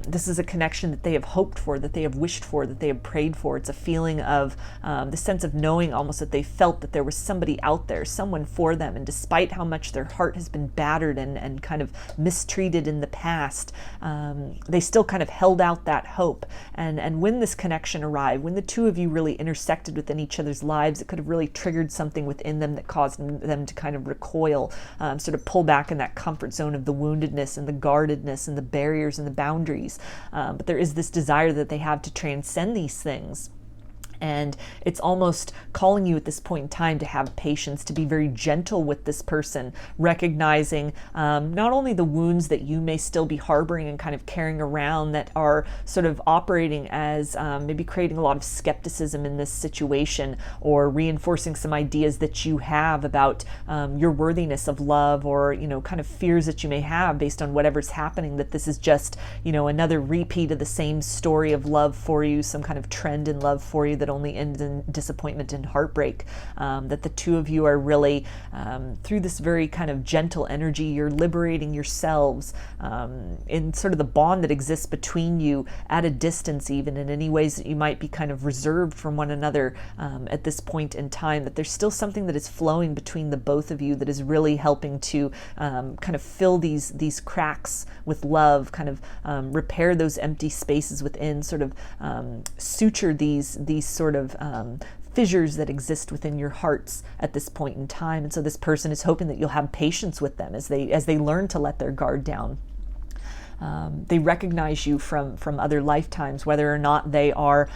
This is a connection that they have hoped for, that they have wished for, that they have prayed for. it's a feeling of the sense of knowing almost that they felt that there was somebody out there, someone for them, and despite how much their heart has been battered and kind of mistreated in the past, they still kind of held out that hope. And when this connection arrived, when the two of you really intersected within each other's lives, it could have really triggered something within them that caused them to kind of recoil, sort of pull back in that comfort zone of the woundedness and the guardedness and the barriers and the boundaries. But there is this desire that they have to transcend these things. And it's almost calling you at this point in time to have patience, to be very gentle with this person, recognizing not only the wounds that you may still be harboring and kind of carrying around that are sort of operating as maybe creating a lot of skepticism in this situation, or reinforcing some ideas that you have about your worthiness of love, or, kind of fears that you may have based on whatever's happening, that this is just, another repeat of the same story of love for you, some kind of trend in love for you that only ends in disappointment and heartbreak. That the two of you are really, through this very kind of gentle energy, you're liberating yourselves in sort of the bond that exists between you at a distance, even in any ways that you might be kind of reserved from one another at this point in time, that there's still something that is flowing between the both of you that is really helping to kind of fill these cracks with love, kind of repair those empty spaces within, sort of suture these sort of fissures that exist within your hearts at this point in time. And so this person is hoping that you'll have patience with them as they learn to let their guard down. They recognize you from other lifetimes, whether or not they are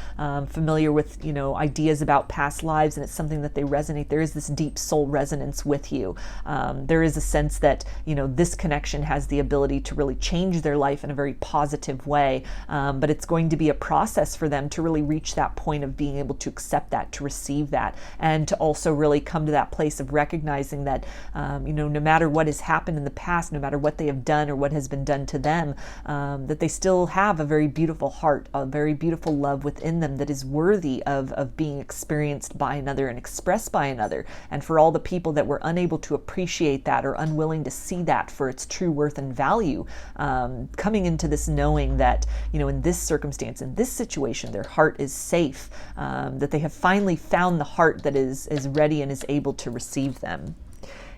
familiar with, ideas about past lives, and it's something that they resonate. There is this deep soul resonance with you. There is a sense that, this connection has the ability to really change their life in a very positive way, but it's going to be a process for them to really reach that point of being able to accept that, to receive that, and to also really come to that place of recognizing that, no matter what has happened in the past, no matter what they have done or what has been done to them, that they still have a very beautiful heart, a very beautiful love within them that is worthy of being experienced by another and expressed by another. And for all the people that were unable to appreciate that or unwilling to see that for its true worth and value, coming into this knowing that, in this circumstance, in this situation, their heart is safe, that they have finally found the heart that is ready and is able to receive them.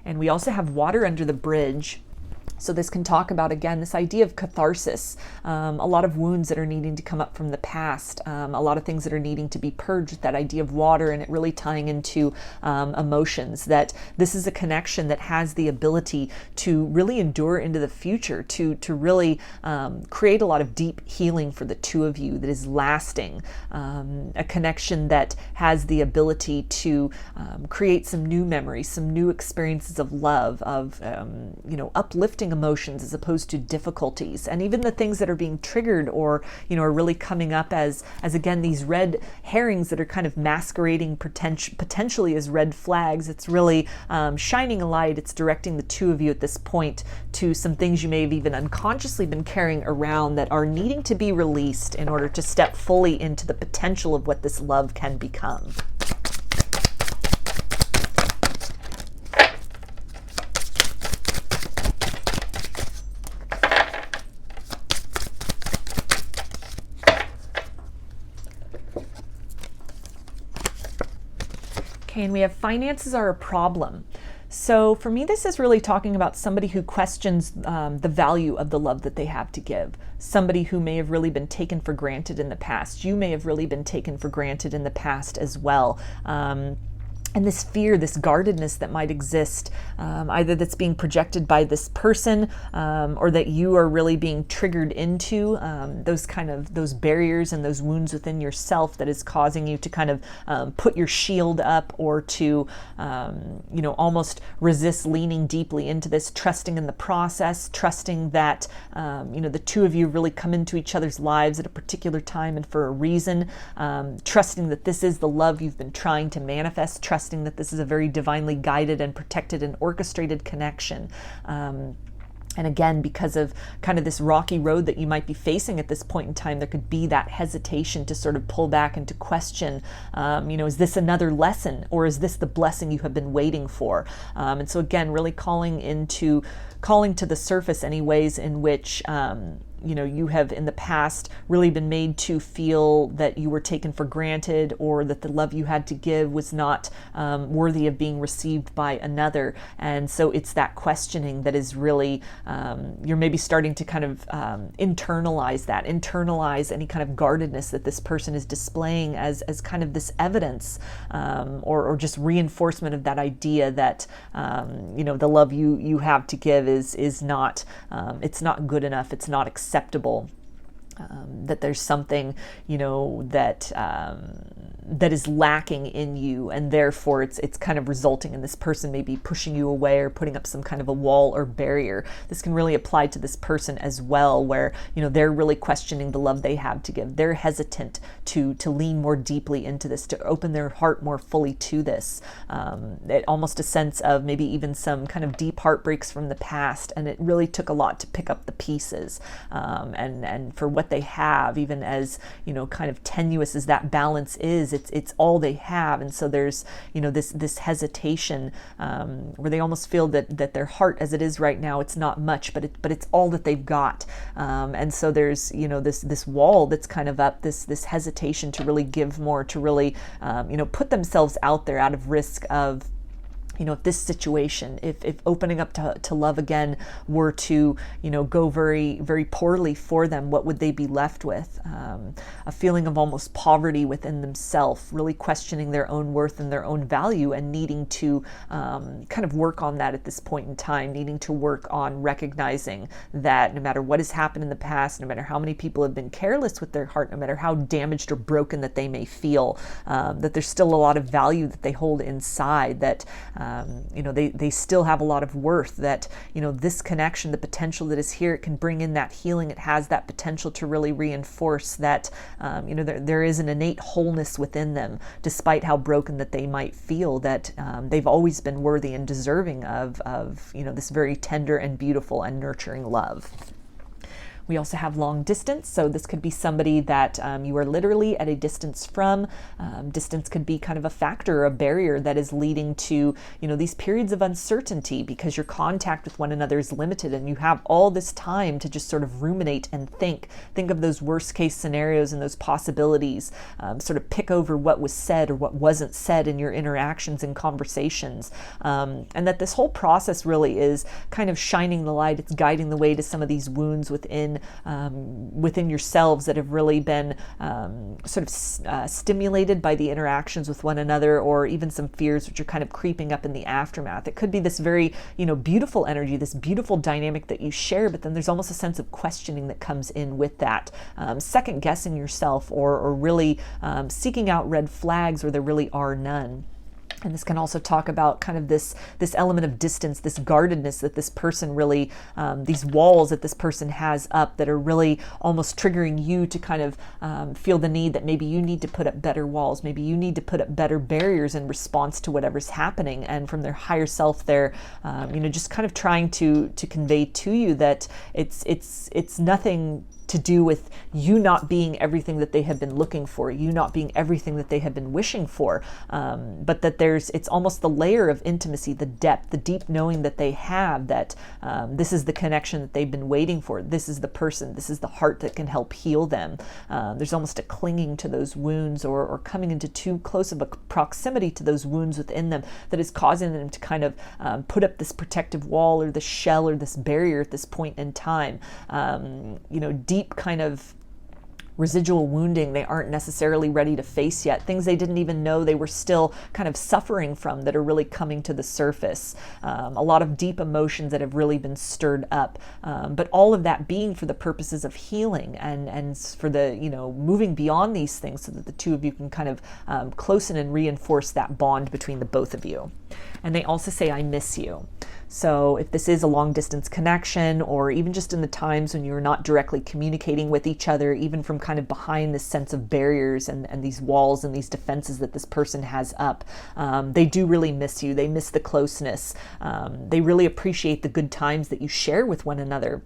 And we also have water under the bridge. So this can talk about, again, this idea of catharsis, a lot of wounds that are needing to come up from the past, a lot of things that are needing to be purged, that idea of water, and it really tying into emotions, that this is a connection that has the ability to really endure into the future, to really create a lot of deep healing for the two of you that is lasting, a connection that has the ability to create some new memories, some new experiences of love, of, uplifting emotions as opposed to difficulties, and even the things that are being triggered or are really coming up as again these red herrings that are kind of masquerading potentially as red flags. It's really shining a light. It's directing the two of you at this point to some things you may have even unconsciously been carrying around that are needing to be released in order to step fully into the potential of what this love can become. And we have finances are a problem. So for me, this is really talking about somebody who questions the value of the love that they have to give. Somebody who may have really been taken for granted in the past. You may have really been taken for granted in the past as well. And this fear, this guardedness that might exist, either that's being projected by this person or that you are really being triggered into, those barriers and those wounds within yourself that is causing you to kind of put your shield up, or to, almost resist leaning deeply into this, trusting in the process, trusting that, the two of you really come into each other's lives at a particular time and for a reason, trusting that this is the love you've been trying to manifest, trusting that this is a very divinely guided and protected and orchestrated connection. And again, because of kind of this rocky road that you might be facing at this point in time, there could be that hesitation to sort of pull back and to question, is this another lesson, or is this the blessing you have been waiting for? And so again, really calling into calling to the surface any ways in which you have in the past really been made to feel that you were taken for granted, or that the love you had to give was not worthy of being received by another. And so it's that questioning that is really, you're maybe starting to kind of internalize any kind of guardedness that this person is displaying as kind of this evidence, or just reinforcement of that idea that the love you have to give is not, it's not good enough, it's not acceptable, that there's something that is lacking in you, and therefore it's kind of resulting in this person maybe pushing you away or putting up some kind of a wall or barrier. This can really apply to this person as well, where they're really questioning the love they have to give. They're hesitant to lean more deeply into this, to open their heart more fully to this. Almost a sense of maybe even some kind of deep heartbreaks from the past, and it really took a lot to pick up the pieces, and for what they have, even as kind of tenuous as that balance is, it's all they have. And so there's this hesitation, where they almost feel that their heart as it is right now, it's not much, but it's all that they've got. And so there's this wall that's kind of up, this hesitation to really give more, to really put themselves out there out of risk of if this situation, if opening up to love again were to, go very, very poorly for them, what would they be left with? A feeling of almost poverty within themselves, really questioning their own worth and their own value, and needing to kind of work on that at this point in time, needing to work on recognizing that no matter what has happened in the past, no matter how many people have been careless with their heart, no matter how damaged or broken that they may feel, that there's still a lot of value that they hold inside, that they still have a lot of worth, that, this connection, the potential that is here, it can bring in that healing. It has that potential to really reinforce that, there is an innate wholeness within them, despite how broken that they might feel, that they've always been worthy and deserving of this very tender and beautiful and nurturing love. We also have long distance. So this could be somebody that you are literally at a distance from. Distance could be kind of a factor, a barrier that is leading to, these periods of uncertainty, because your contact with one another is limited, and you have all this time to just sort of ruminate and think of those worst case scenarios and those possibilities, sort of pick over what was said or what wasn't said in your interactions and conversations. And that this whole process really is kind of shining the light. It's guiding the way to some of these wounds within yourselves that have really been stimulated by the interactions with one another, or even some fears which are kind of creeping up in the aftermath. It could be this very beautiful energy, this beautiful dynamic that you share, but then there's almost a sense of questioning that comes in with that, second guessing yourself, or really seeking out red flags where there really are none. And this can also talk about kind of this element of distance, this guardedness that this person really, these walls that this person has up that are really almost triggering you to kind of feel the need that maybe you need to put up better walls, maybe you need to put up better barriers in response to whatever's happening. And from their higher self, they're, just kind of trying to convey to you that it's nothing to do with you not being everything that they have been looking for, you not being everything that they have been wishing for, but that it's almost the layer of intimacy, the depth, the deep knowing that they have, that this is the connection that they've been waiting for. This is the person, this is the heart that can help heal them. There's almost a clinging to those wounds, or coming into too close of a proximity to those wounds within them that is causing them to kind of put up this protective wall, or this shell, or this barrier at this point in time. Deep kind of residual wounding they aren't necessarily ready to face yet, things they didn't even know they were still kind of suffering from that are really coming to the surface, a lot of deep emotions that have really been stirred up, but all of that being for the purposes of healing and for the moving beyond these things, so that the two of you can kind of closen and reinforce that bond between the both of you. And they also say, I miss you. So if this is a long distance connection, or even just in the times when you're not directly communicating with each other, even from kind of behind this sense of barriers and these walls and these defenses that this person has up, they do really miss you. They miss the closeness. They really appreciate the good times that you share with one another.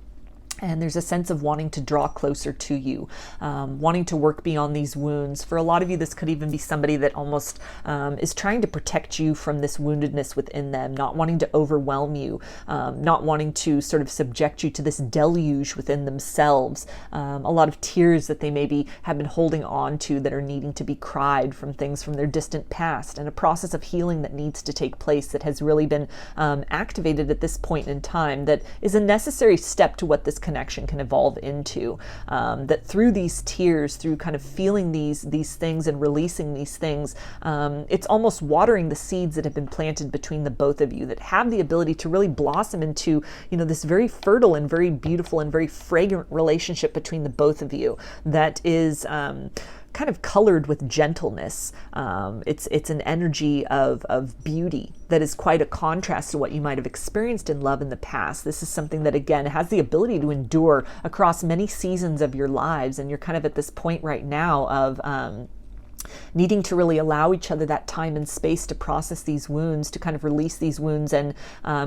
And there's a sense of wanting to draw closer to you, wanting to work beyond these wounds. For a lot of you, this could even be somebody that almost is trying to protect you from this woundedness within them, not wanting to overwhelm you, not wanting to sort of subject you to this deluge within themselves. A lot of tears that they maybe have been holding on to that are needing to be cried from things from their distant past, and a process of healing that needs to take place that has really been activated at this point in time, that is a necessary step to what this connection can evolve into, that through these tears, through kind of feeling these things and releasing these things, it's almost watering the seeds that have been planted between the both of you, that have the ability to really blossom into, you know, this very fertile and very beautiful and very fragrant relationship between the both of you that is kind of colored with gentleness. It's an energy of beauty that is quite a contrast to what you might have experienced in love in the past. This is something that, again, has the ability to endure across many seasons of your lives, and you're kind of at this point right now of needing to really allow each other that time and space to process these wounds, to kind of release these wounds and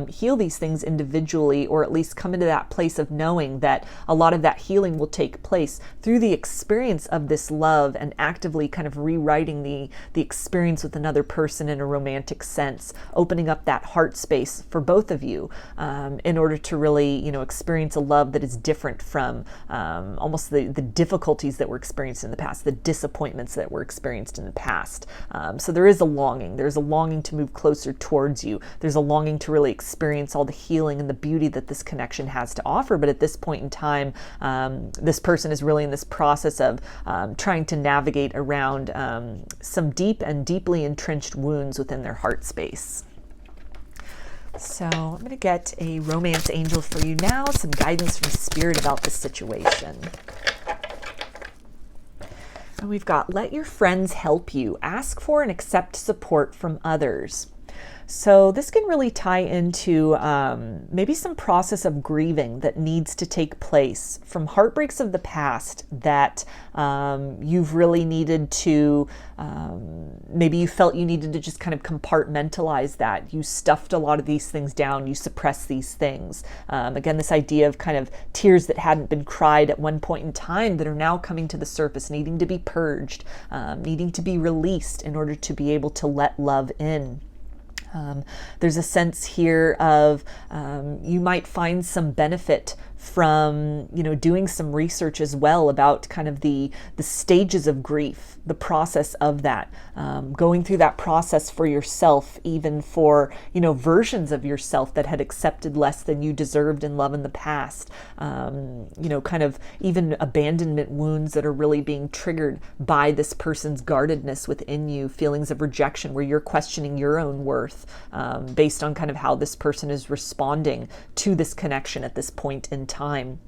heal these things individually, or at least come into that place of knowing that a lot of that healing will take place through the experience of this love and actively kind of rewriting the experience with another person in a romantic sense, opening up that heart space for both of you in order to really, you know, experience a love that is different from almost the difficulties that were experienced in the past, the disappointments that were experienced in the past. So there is a longing. There's a longing to move closer towards you. There's a longing to really experience all the healing and the beauty that this connection has to offer. But at this point in time, this person is really in this process of trying to navigate around some deep and deeply entrenched wounds within their heart space. So I'm going to get a romance angel for you now, some guidance from Spirit about this situation. And we've got, let your friends help you. Ask for and accept support from others. So this can really tie into maybe some process of grieving that needs to take place from heartbreaks of the past that you've really needed to, maybe you felt you needed to just kind of compartmentalize that. You stuffed a lot of these things down. You suppressed these things. Again, this idea of kind of tears that hadn't been cried at one point in time that are now coming to the surface, needing to be purged, needing to be released in order to be able to let love in. There's a sense here of you might find some benefit from, you know, doing some research as well about kind of the stages of grief, the process of that, going through that process for yourself, even for, you know, versions of yourself that had accepted less than you deserved in love in the past, you know, kind of even abandonment wounds that are really being triggered by this person's guardedness within you, feelings of rejection where you're questioning your own worth based on kind of how this person is responding to this connection at this point in time.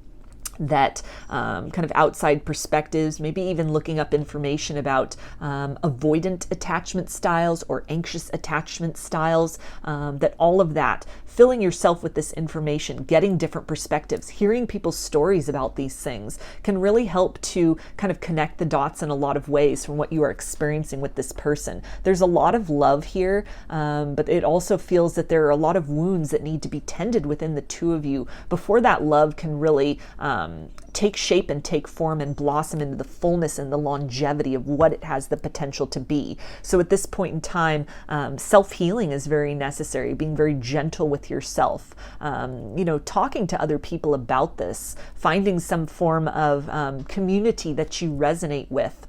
That kind of outside perspectives, maybe even looking up information about avoidant attachment styles or anxious attachment styles, that all of that, filling yourself with this information, getting different perspectives, hearing people's stories about these things can really help to kind of connect the dots in a lot of ways from what you are experiencing with this person. There's a lot of love here, but it also feels that there are a lot of wounds that need to be tended within the two of you before that love can really take shape and take form and blossom into the fullness and the longevity of what it has the potential to be. So at this point in time, self-healing is very necessary, being very gentle with yourself, you know, talking to other people about this, finding some form of community that you resonate with.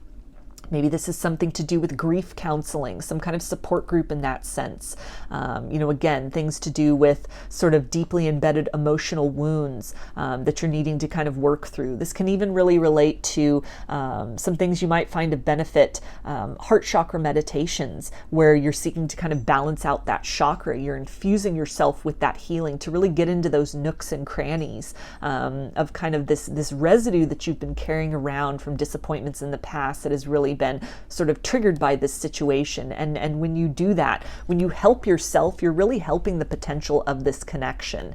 Maybe this is something to do with grief counseling, some kind of support group in that sense. You know, again, things to do with sort of deeply embedded emotional wounds that you're needing to kind of work through. This can even really relate to some things you might find of benefit, heart chakra meditations, where you're seeking to kind of balance out that chakra. You're infusing yourself with that healing to really get into those nooks and crannies of kind of this residue that you've been carrying around from disappointments in the past that has really been sort of triggered by this situation. And when you do that, when you help yourself, you're really helping the potential of this connection.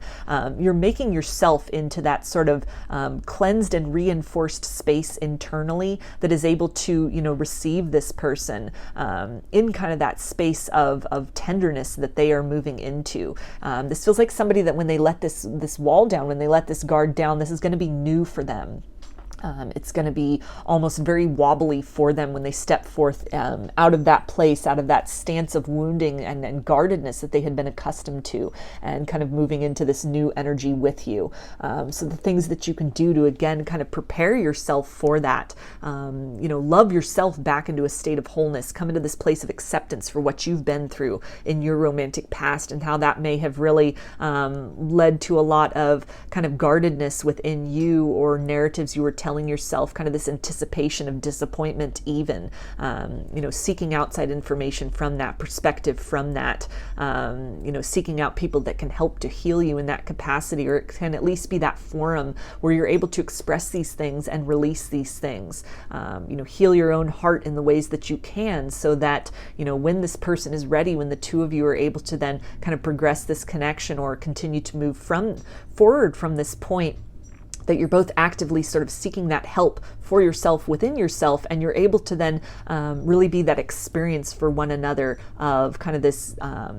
You're making yourself into that sort of cleansed and reinforced space internally that is able to, you know, receive this person in kind of that space of tenderness that they are moving into. This feels like somebody that when they let this wall down, when they let this guard down, this is going to be new for them. It's going to be almost very wobbly for them when they step forth out of that place, out of that stance of wounding and guardedness that they had been accustomed to, and kind of moving into this new energy with you. So the things that you can do to, again, kind of prepare yourself for that, you know, love yourself back into a state of wholeness, come into this place of acceptance for what you've been through in your romantic past and how that may have really led to a lot of kind of guardedness within you, or narratives you were telling yourself, kind of this anticipation of disappointment even, you know, seeking outside information from that perspective, from that, you know, seeking out people that can help to heal you in that capacity, or it can at least be that forum where you're able to express these things and release these things, you know, heal your own heart in the ways that you can, so that, you know, when this person is ready, when the two of you are able to then kind of progress this connection or continue to move forward from this point, that you're both actively sort of seeking that help for yourself within yourself, and you're able to then really be that experience for one another of kind of this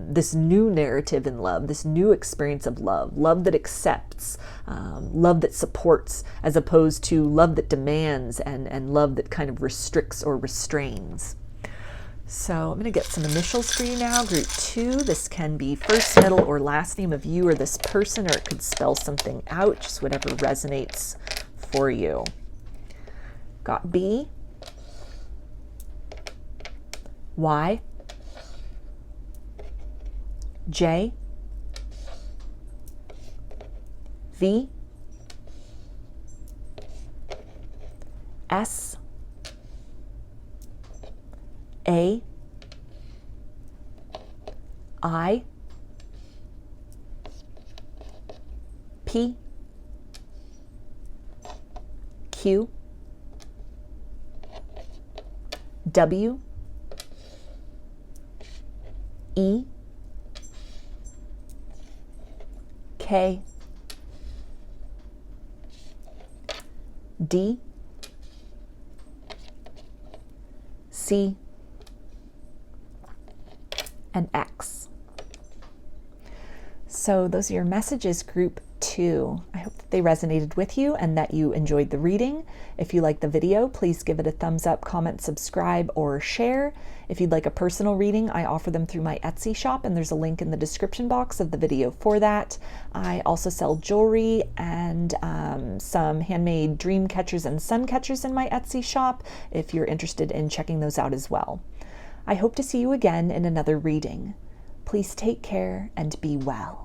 this new narrative in love, this new experience of love, love that accepts, love that supports, as opposed to love that demands, and love that kind of restricts or restrains. So I'm going to get some initials for you now. Group 2, this can be first, middle, or last name of you or this person, or it could spell something out, just whatever resonates for you. Got B, Y, J, V, S, A, I, P, Q, W, E, K, D, C, and X. So those are your messages, group 2. I hope that they resonated with you and that you enjoyed the reading. If you like the video, please give it a thumbs up, comment, subscribe, or share. If you'd like a personal reading, I offer them through my Etsy shop, and there's a link in the description box of the video for that. I also sell jewelry and some handmade dream catchers and sun catchers in my Etsy shop, if you're interested in checking those out as well. I hope to see you again in another reading. Please take care and be well.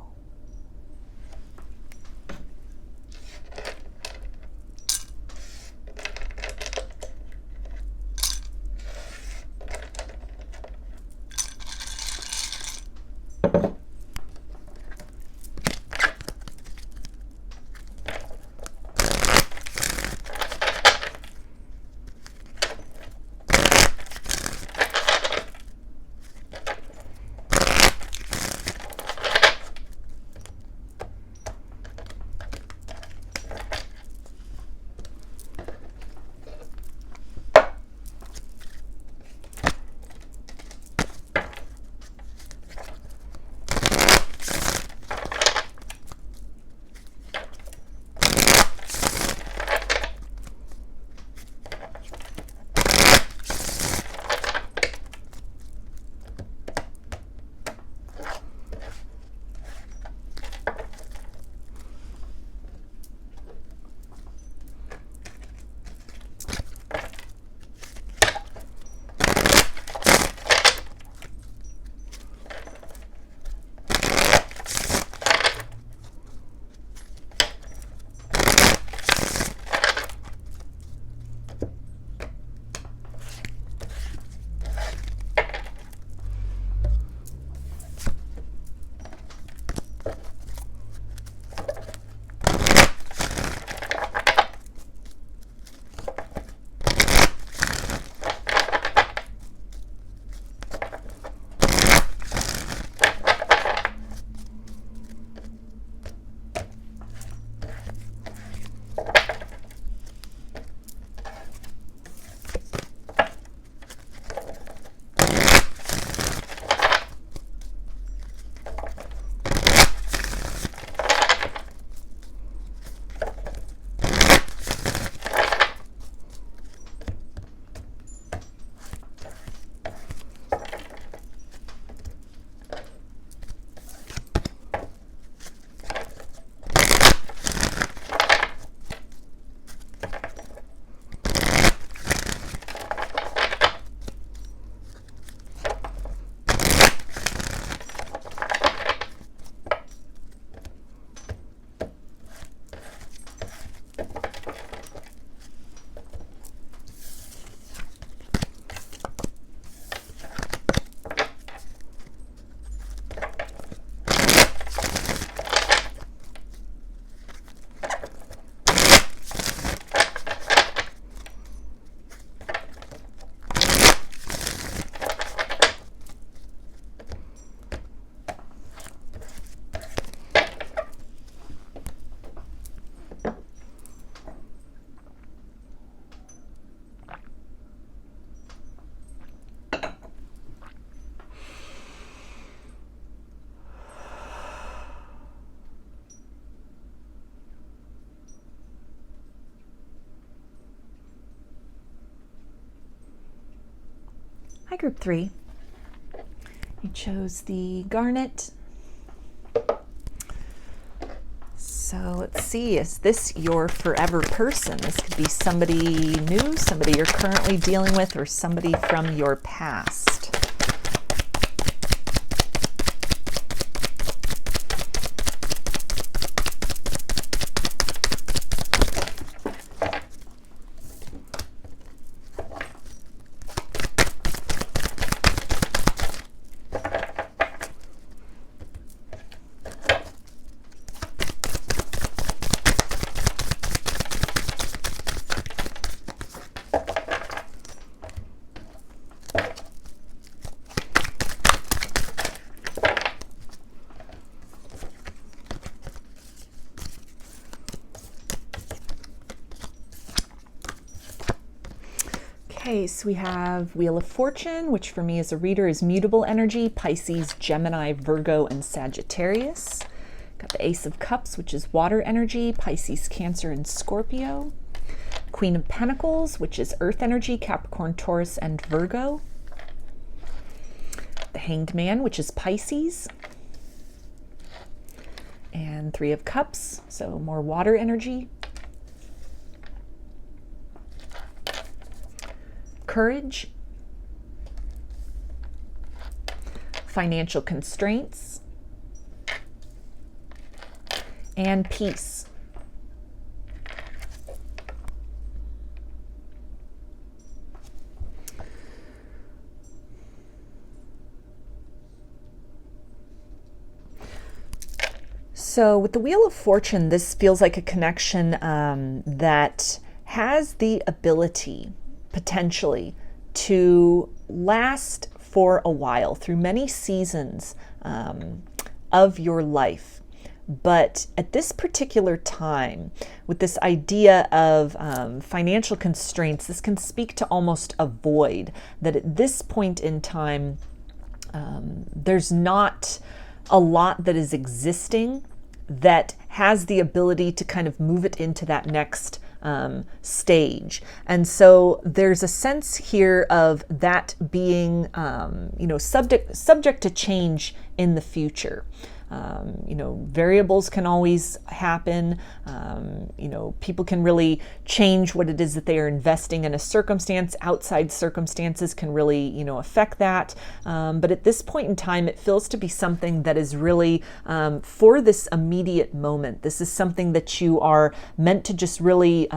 Hi, Group 3. You chose the Garnet. So let's see, is this your forever person? This could be somebody new, somebody you're currently dealing with, or somebody from your past. Okay, so we have Wheel of Fortune, which for me as a reader is mutable energy, Pisces, Gemini, Virgo, and Sagittarius. Got the Ace of Cups, which is water energy, Pisces, Cancer, and Scorpio. Queen of Pentacles, which is earth energy, Capricorn, Taurus, and Virgo. The Hanged Man, which is Pisces. And Three of Cups, so more water energy. Courage, financial constraints, and peace. So with the Wheel of Fortune, this feels like a connection that has the ability potentially to last for a while through many seasons of your life. But at this particular time, with this idea of financial constraints, this can speak to almost a void, that at this point in time, there's not a lot that is existing that has the ability to kind of move it into that next stage. And so there's a sense here of that being, subject to change in the future. Variables can always happen. People can really change what it is that they are investing in a circumstance. Outside circumstances can really, affect that. But at this point in time, it feels to be something that is really for this immediate moment. This is something that you are meant to just really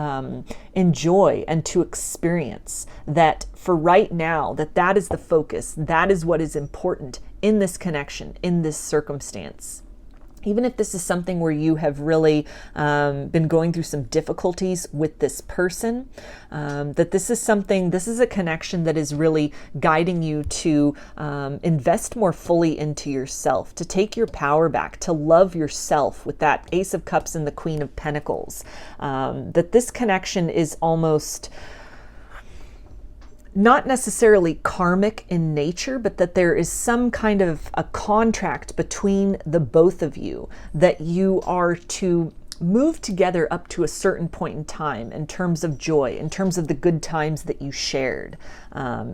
enjoy and to experience. That for right now, that is the focus. That is what is important in this connection, in this circumstance. Even if this is something where you have really been going through some difficulties with this person, this is a connection that is really guiding you to invest more fully into yourself, to take your power back, to love yourself with that Ace of Cups and the Queen of Pentacles. That this connection is almost not necessarily karmic in nature, but that there is some kind of a contract between the both of you that you are to move together up to a certain point in time in terms of joy, in terms of the good times that you shared,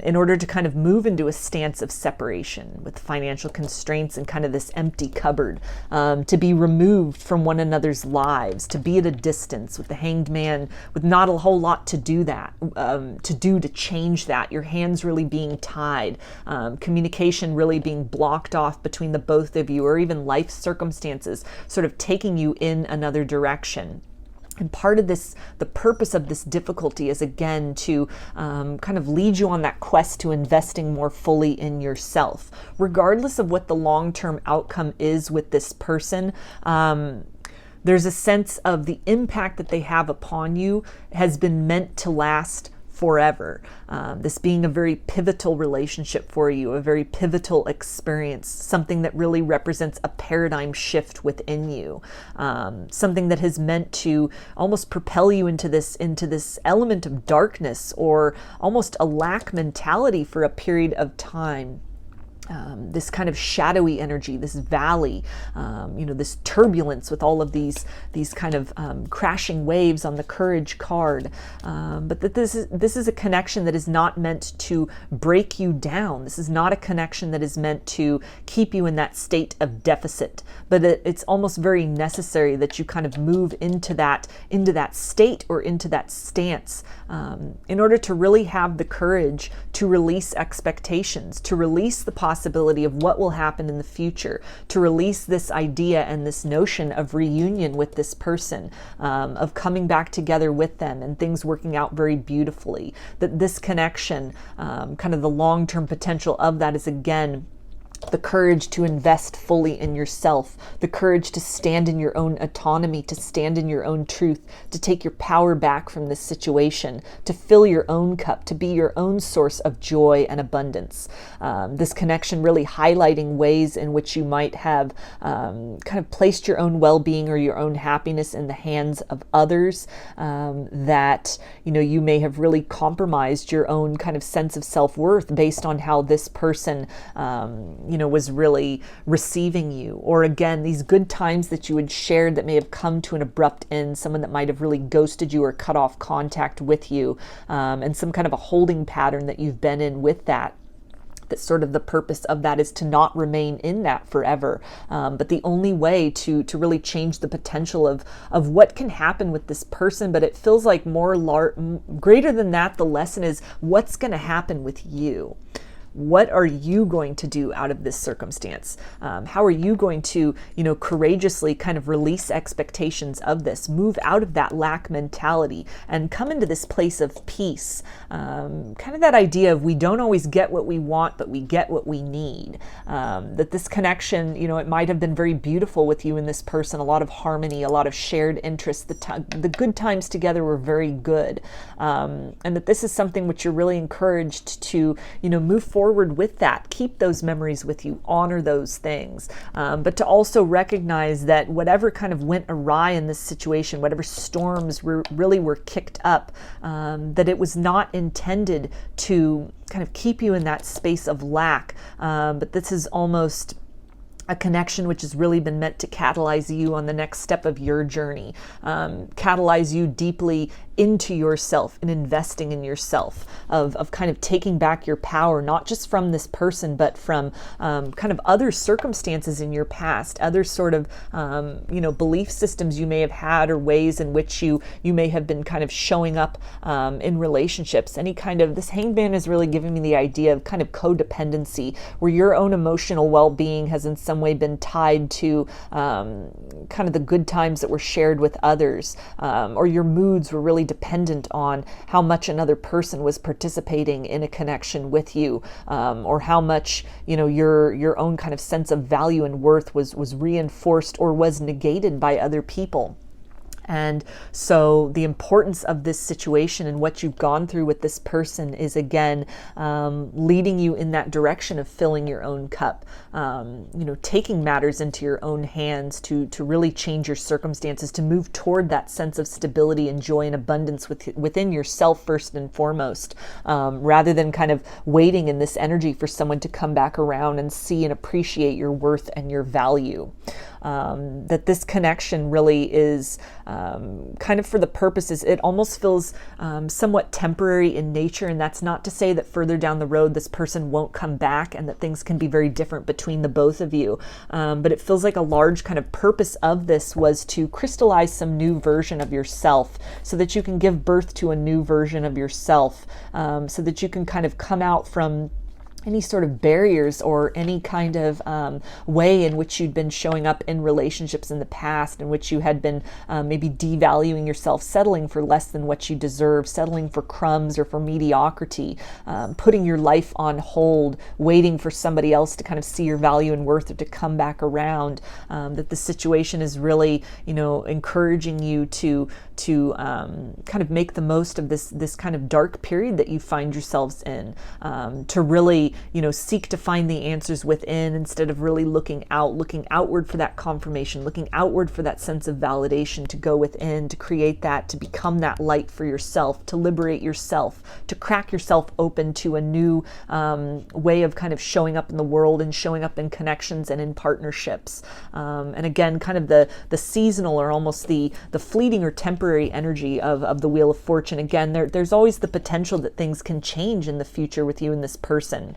in order to kind of move into a stance of separation with financial constraints and kind of this empty cupboard, to be removed from one another's lives, to be at a distance with the Hanged Man, with not a whole lot to do to change that. Your hands really being tied, communication really being blocked off between the both of you, or even life circumstances sort of taking you in another direction. And part of this, the purpose of this difficulty is again to kind of lead you on that quest to investing more fully in yourself, regardless of what the long-term outcome is with this person. There's a sense of the impact that they have upon you has been meant to last forever. This being a very pivotal relationship for you, a very pivotal experience, something that really represents a paradigm shift within you, something that has meant to almost propel you into this element of darkness or almost a lack mentality for a period of time. this kind of shadowy energy, this valley, this turbulence with all of these kind of crashing waves on the courage card. But that this is a connection that is not meant to break you down. This is not a connection that is meant to keep you in that state of deficit. But it's almost very necessary that you kind of move into that state or into that stance in order to really have the courage to release expectations, to release the possibility of what will happen in the future, to release this idea and this notion of reunion with this person, of coming back together with them and things working out very beautifully. That this connection, kind of the long-term potential of that is, again, the courage to invest fully in yourself, the courage to stand in your own autonomy, to stand in your own truth, to take your power back from this situation, to fill your own cup, to be your own source of joy and abundance. This connection really highlighting ways in which you might have kind of placed your own well-being or your own happiness in the hands of others, that you may have really compromised your own kind of sense of self-worth based on how this person was really receiving you. Or again, these good times that you had shared that may have come to an abrupt end, someone that might have really ghosted you or cut off contact with you, and some kind of a holding pattern that you've been in with that sort of the purpose of that is to not remain in that forever. But the only way to really change the potential of what can happen with this person, but it feels like greater than that, the lesson is what's going to happen with you. What are you going to do out of this circumstance? How are you going to, courageously kind of release expectations of this, move out of that lack mentality and come into this place of peace? Kind of that idea of we don't always get what we want, but we get what we need. That this connection, it might have been very beautiful with you and this person, a lot of harmony, a lot of shared interests. The good times together were very good. And that this is something which you're really encouraged to, move forward with that, keep those memories with you, honor those things, but to also recognize that whatever kind of went awry in this situation, whatever storms really were kicked up, that it was not intended to kind of keep you in that space of lack, but this is almost a connection which has really been meant to catalyze you on the next step of your journey, catalyze you deeply into yourself and investing in yourself, of kind of taking back your power, not just from this person, but from kind of other circumstances in your past, other sort of, belief systems you may have had, or ways in which you may have been kind of showing up in relationships. This hangman is really giving me the idea of kind of codependency, where your own emotional well-being has in some way been tied to kind of the good times that were shared with others, or your moods were really dependent on how much another person was participating in a connection with you, or how much your own kind of sense of value and worth was reinforced or was negated by other people. And so the importance of this situation and what you've gone through with this person is, again, leading you in that direction of filling your own cup, taking matters into your own hands to really change your circumstances, to move toward that sense of stability and joy and abundance within yourself first and foremost, rather than kind of waiting in this energy for someone to come back around and see and appreciate your worth and your value. That this connection really is kind of for the purposes, it almost feels somewhat temporary in nature, and that's not to say that further down the road this person won't come back and that things can be very different between the both of you, but it feels like a large kind of purpose of this was to crystallize some new version of yourself, so that you can give birth to a new version of yourself, so that you can kind of come out from any sort of barriers or any kind of way in which you'd been showing up in relationships in the past, in which you had been maybe devaluing yourself, settling for less than what you deserve, settling for crumbs or for mediocrity, putting your life on hold, waiting for somebody else to kind of see your value and worth or to come back around. That the situation is really, encouraging you to kind of make the most of this kind of dark period that you find yourselves in, to really really, seek to find the answers within instead of really looking outward for that confirmation, looking outward for that sense of validation, to go within, to create that, to become that light for yourself, to liberate yourself, to crack yourself open to a new way of kind of showing up in the world and showing up in connections and in partnerships. And again, kind of the seasonal or almost the fleeting or temporary energy of the Wheel of Fortune. Again, there's always the potential that things can change in the future with you and this person.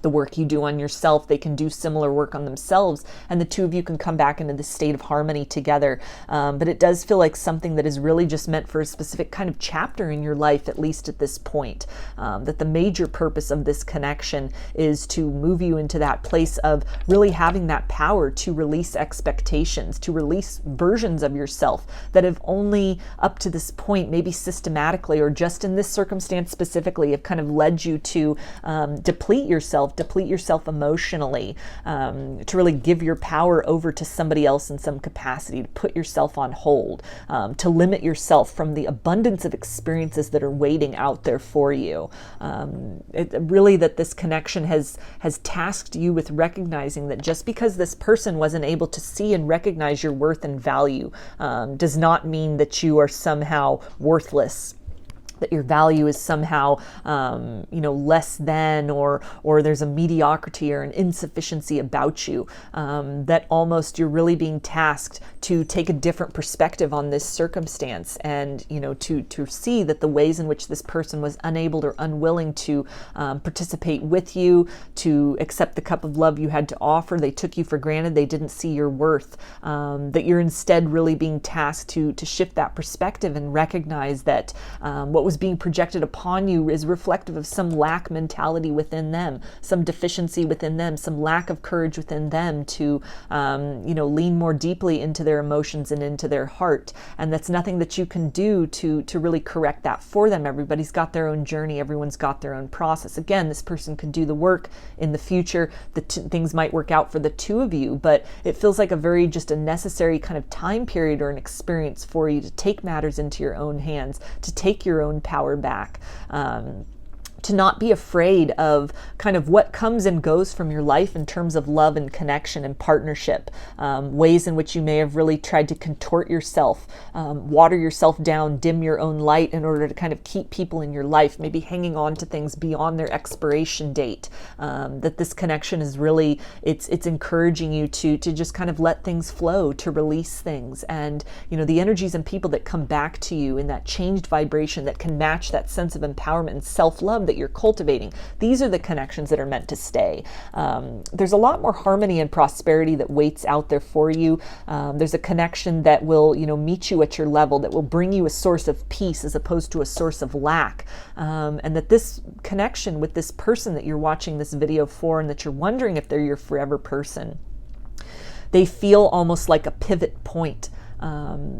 The work you do on yourself, they can do similar work on themselves, and the two of you can come back into this state of harmony together. But it does feel like something that is really just meant for a specific kind of chapter in your life, at least at this point. That the major purpose of this connection is to move you into that place of really having that power to release expectations, to release versions of yourself that have only up to this point, maybe systematically or just in this circumstance specifically, have kind of led you to deplete yourself emotionally, to really give your power over to somebody else in some capacity, to put yourself on hold, to limit yourself from the abundance of experiences that are waiting out there for you. Really that this connection has tasked you with recognizing that just because this person wasn't able to see and recognize your worth and value does not mean that you are somehow worthless, that your value is somehow, less than, or there's a mediocrity or an insufficiency about you, that almost you're really being tasked to take a different perspective on this circumstance and, to see that the ways in which this person was unable or unwilling to participate with you, to accept the cup of love you had to offer, they took you for granted, they didn't see your worth, that you're instead really being tasked to shift that perspective and recognize that what was being projected upon you is reflective of some lack mentality within them, some deficiency within them, some lack of courage within them to, lean more deeply into their emotions and into their heart. And that's nothing that you can do to really correct that for them. Everybody's got their own journey. Everyone's got their own process. Again, this person could do the work in the future. Things might work out for the two of you, but it feels like just a necessary kind of time period or an experience for you to take matters into your own hands, to take your own power back, to not be afraid of kind of what comes and goes from your life in terms of love and connection and partnership, ways in which you may have really tried to contort yourself, water yourself down, dim your own light in order to kind of keep people in your life, maybe hanging on to things beyond their expiration date, that this connection is really, it's encouraging you to just kind of let things flow, to release things. And, the energies and people that come back to you in that changed vibration that can match that sense of empowerment and self-love that you're cultivating. These are the connections that are meant to stay. There's a lot more harmony and prosperity that waits out there for you. There's a connection that will, meet you at your level, that will bring you a source of peace as opposed to a source of lack. And that this connection with this person that you're watching this video for, and that you're wondering if they're your forever person, they feel almost like a pivot point.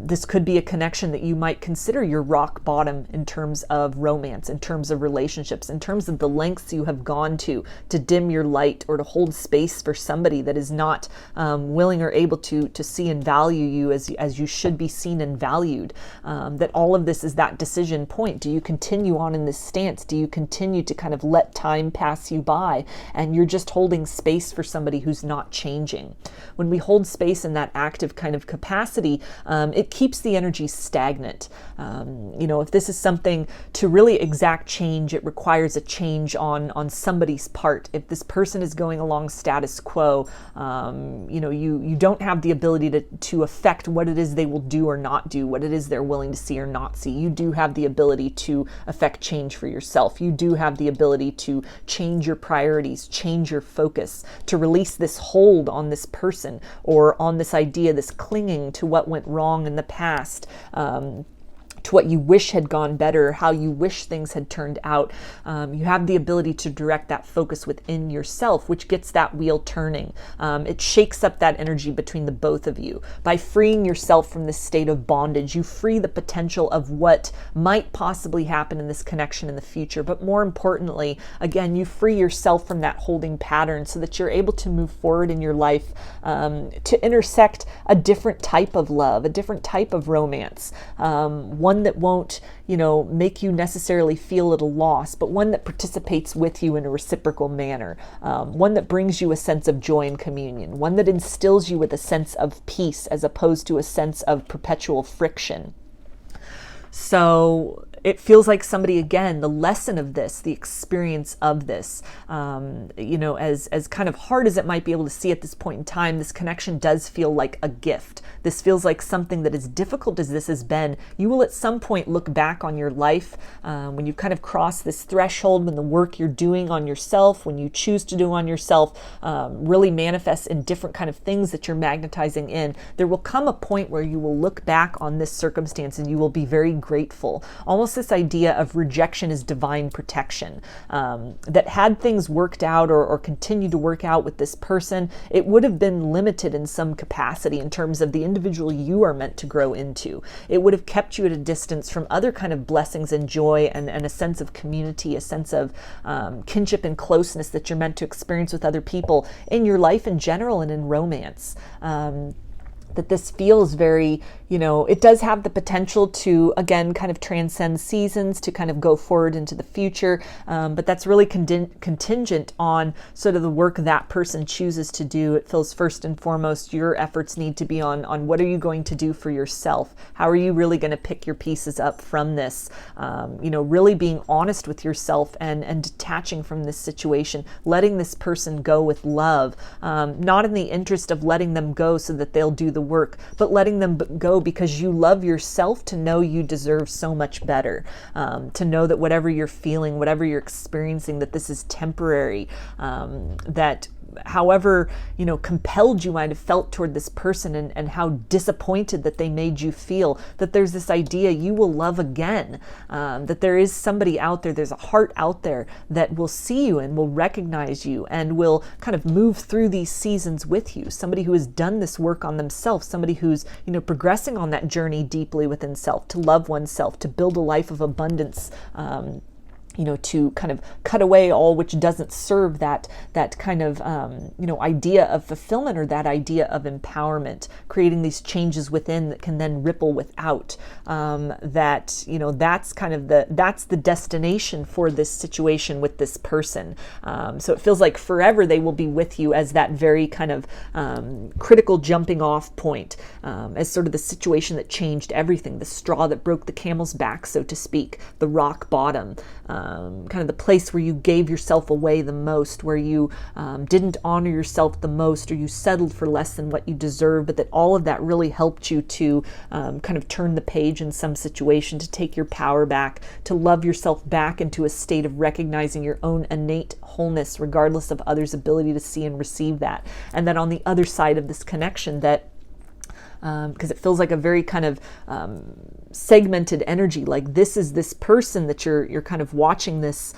This could be a connection that you might consider your rock bottom in terms of romance, in terms of relationships, in terms of the lengths you have gone to dim your light or to hold space for somebody that is not willing or able to see and value you as you should be seen and valued. That all of this is that decision point. Do you continue on in this stance? Do you continue to kind of let time pass you by and you're just holding space for somebody who's not changing? When we hold space in that active kind of capacity, it keeps the energy stagnant. If this is something to really exact change, it requires a change on somebody's part. If this person is going along status quo, you don't have the ability to affect what it is they will do or not do, what it is they're willing to see or not see. You do have the ability to affect change for yourself. You do have the ability to change your priorities, change your focus, to release this hold on this person or on this idea, this clinging to what went wrong in the past, to what you wish had gone better, how you wish things had turned out. You have the ability to direct that focus within yourself, which gets that wheel turning. It shakes up that energy between the both of you. By freeing yourself from this state of bondage, you free the potential of what might possibly happen in this connection in the future. But more importantly, again, you free yourself from that holding pattern so that you're able to move forward in your life, to intersect a different type of love, a different type of romance, one one that won't, make you necessarily feel at a loss, but one that participates with you in a reciprocal manner, one that brings you a sense of joy and communion, one that instills you with a sense of peace as opposed to a sense of perpetual friction. So it feels like somebody, again, the lesson of this, the experience of this, as kind of hard as it might be able to see at this point in time, this connection does feel like a gift. This feels like something that, as difficult as this has been, you will at some point look back on your life when you kind of cross this threshold, when the work you're doing on yourself, when you choose to do on yourself, really manifests in different kind of things that you're magnetizing in. There will come a point where you will look back on this circumstance and you will be very grateful. Almost this idea of rejection as divine protection, that had things worked out or continued to work out with this person, it would have been limited in some capacity in terms of the individual you are meant to grow into. It would have kept you at a distance from other kind of blessings and joy and a sense of community, a sense of kinship and closeness that you're meant to experience with other people in your life in general and in romance. That this feels very, it does have the potential to, again, kind of transcend seasons, to kind of go forward into the future. But that's really contingent on sort of the work that person chooses to do. It feels first and foremost, your efforts need to be on what are you going to do for yourself? How are you really going to pick your pieces up from this? Really being honest with yourself and detaching from this situation, letting this person go with love, not in the interest of letting them go so that they'll do the work, but letting them go because you love yourself, to know you deserve so much better, to know that whatever you're feeling, whatever you're experiencing, that this is temporary, that however, compelled you might have felt toward this person and how disappointed that they made you feel, that there's this idea you will love again, that there is somebody out there, there's a heart out there that will see you and will recognize you and will kind of move through these seasons with you. Somebody who has done this work on themselves, somebody who's, progressing on that journey deeply within self, to love oneself, to build a life of abundance, to kind of cut away all which doesn't serve that kind of, idea of fulfillment or that idea of empowerment, creating these changes within that can then ripple without. That's kind of that's the destination for this situation with this person. So it feels like forever they will be with you as that very kind of critical jumping off point, as sort of the situation that changed everything, the straw that broke the camel's back, so to speak, the rock bottom. Kind of the place where you gave yourself away the most, where you didn't honor yourself the most, or you settled for less than what you deserve, but that all of that really helped you to kind of turn the page in some situation, to take your power back, to love yourself back into a state of recognizing your own innate wholeness, regardless of others' ability to see and receive that. And then on the other side of this connection, that because it feels like a very kind of segmented energy, like this is this person that you're kind of watching this